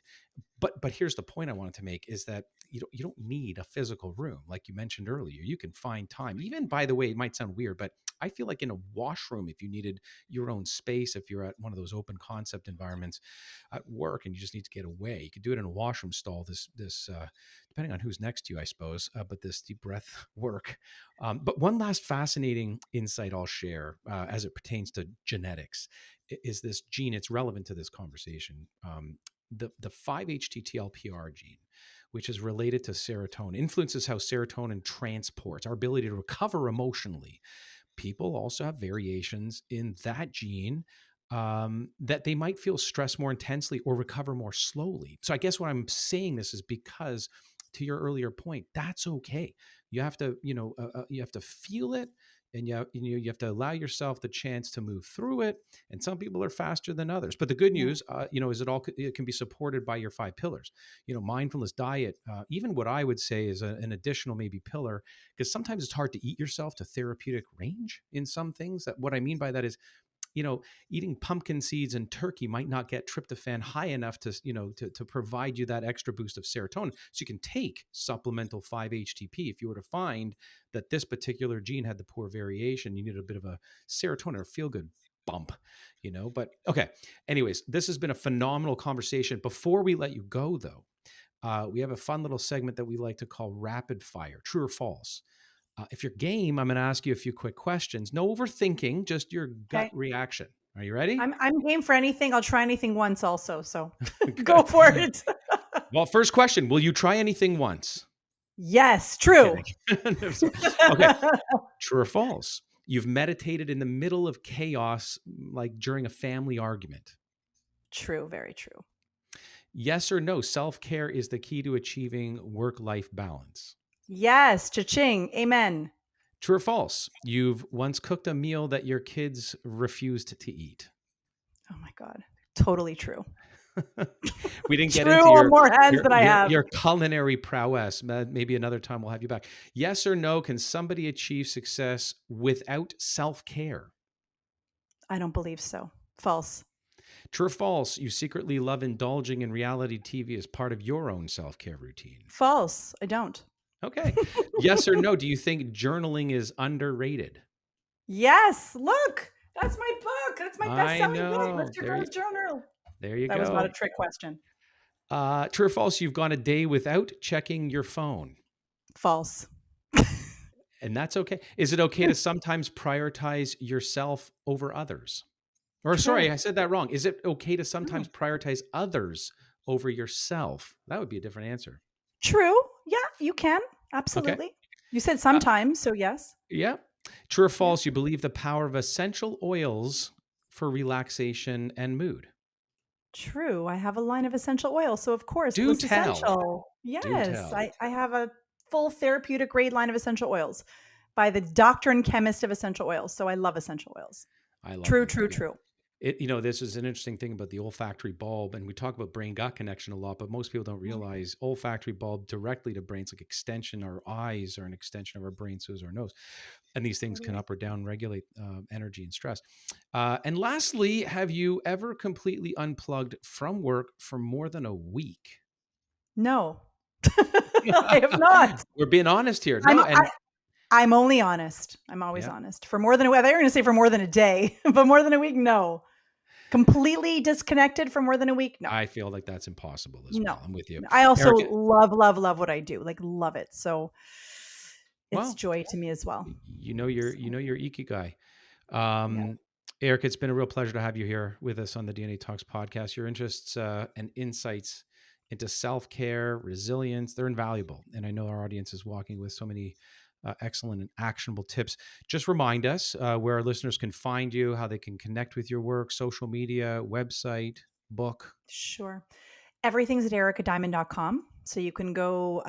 But here's the point I wanted to make, is that you don't need a physical room like you mentioned earlier. You can find time. Even, by the way, it might sound weird, but I feel like in a washroom, if you needed your own space, if you're at one of those open concept environments at work and you just need to get away, you could do it in a washroom stall. This depending on who's next to you, I suppose. But this deep breath work. But one last fascinating insight I'll share as it pertains to genetics is this gene. It's relevant to this conversation. The 5-HTTLPR gene, which is related to serotonin, influences how serotonin transports our ability to recover emotionally. People also have variations in that gene that they might feel stress more intensely or recover more slowly. So I guess what I'm saying this is because, to your earlier point, that's okay. You have to, you have to feel it, and you have to allow yourself the chance to move through it. And some people are faster than others. But the good Yeah. news, is it can be supported by your 5 pillars. Mindfulness, diet, even what I would say is an additional maybe pillar, because sometimes it's hard to eat yourself to therapeutic range in some things. That what I mean by that is, eating pumpkin seeds and turkey might not get tryptophan high enough to, to provide you that extra boost of serotonin. So you can take supplemental 5-HTP if you were to find that this particular gene had the poor variation. You need a bit of a serotonin or feel good bump, but okay. Anyways, this has been a phenomenal conversation. Before we let you go, though, we have a fun little segment that we like to call rapid fire, true or false. If you're game, I'm going to ask you a few quick questions. No overthinking, just your gut Okay. reaction. Are you ready? I'm game for anything. I'll try anything once also. So go Good. for it. Well, first question: will you try anything once? Yes, true. Okay. True or false? You've meditated in the middle of chaos, like during a family argument. True, very true. Yes or no? Self-care is the key to achieving work-life balance. Yes, cha-ching. Amen. True or false? You've once cooked a meal that your kids refused to eat. Oh my God. Totally true. We didn't get True into on more hands than I have. your culinary prowess. Maybe another time we'll have you back. Yes or no? Can somebody achieve success without self-care? I don't believe so. False. True or false? You secretly love indulging in reality TV as part of your own self-care routine. False. I don't. Okay. Yes or no? Do you think journaling is underrated? Yes. Look, that's my book. That's my I best-selling book. know. Lift Your Girl's Journal. There you That go. was not a trick question. True or false? You've gone a day without checking your phone. False. And that's okay. Is it okay to sometimes prioritize yourself over others? Or sorry, True. I said that wrong. Is it okay to No. sometimes prioritize others over yourself? That would be a different answer. True. Yeah, you can. Okay. Absolutely. You said Uh, sometimes, so yes. yeah. True or Yeah. false, you believe the power of essential oils for relaxation and mood. True. I have a line of essential oils. So, of course, Do Bliss tell. Essential. Do Yes. tell. I have a full therapeutic grade line of essential oils by the doctor and chemist of essential oils. So, I love essential oils. I love True, them true, too. true. This is an interesting thing about the olfactory bulb, and we talk about brain gut connection a lot, but most people don't realize olfactory bulb directly to brains, like extension. Our eyes are an extension of our brain, so is our nose, and these things can Totally. up or down regulate energy and stress. And lastly, have you ever completely unplugged from work for more than a week? No, I have not. We're being honest here. I'm, No, and I'm only honest. I'm always yeah, honest. For more than a week, I thought you were going to say for more than a day, but more than a week, no. Completely disconnected for more than a week, no. I feel like that's impossible as No. well. I'm with you, I also Erica. love, love, love what I do. Like love it. So it's Well, joy to me as well. your ikigai. Yeah. Um, Eric, it's been a real pleasure to have you here with us on the DNA Talks podcast. Your interests and insights into self-care, resilience, they're invaluable. And I know our audience is walking with so many excellent and actionable tips. Just remind us where our listeners can find you, how they can connect with your work, social media, website, book. Sure. Everything's at ericadiamond.com. So you can go,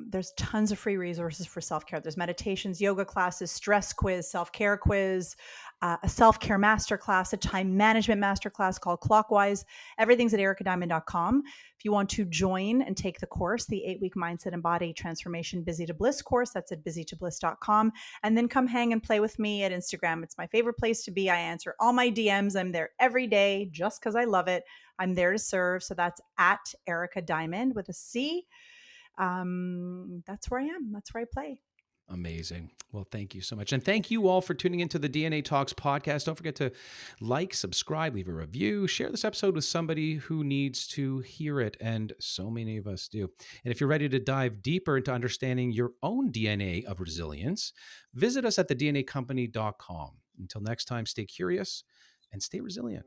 there's tons of free resources for self care. There's meditations, yoga classes, stress quiz, self care quiz, a self care masterclass, a time management masterclass called Clockwise. Everything's at ericadiamond.com. If you want to join and take the course, the 8-week Mindset and Body Transformation Busy to Bliss course, that's at busytobliss.com. And then come hang and play with me at Instagram. It's my favorite place to be. I answer all my DMs. I'm there every day just because I love it. I'm there to serve. So that's at Erica Diamond with a C. That's where I am. That's where I play. Amazing. Well, thank you so much. And thank you all for tuning into the DNA Talks podcast. Don't forget to like, subscribe, leave a review, share this episode with somebody who needs to hear it. And so many of us do. And if you're ready to dive deeper into understanding your own DNA of resilience, visit us at thednacompany.com. Until next time, stay curious and stay resilient.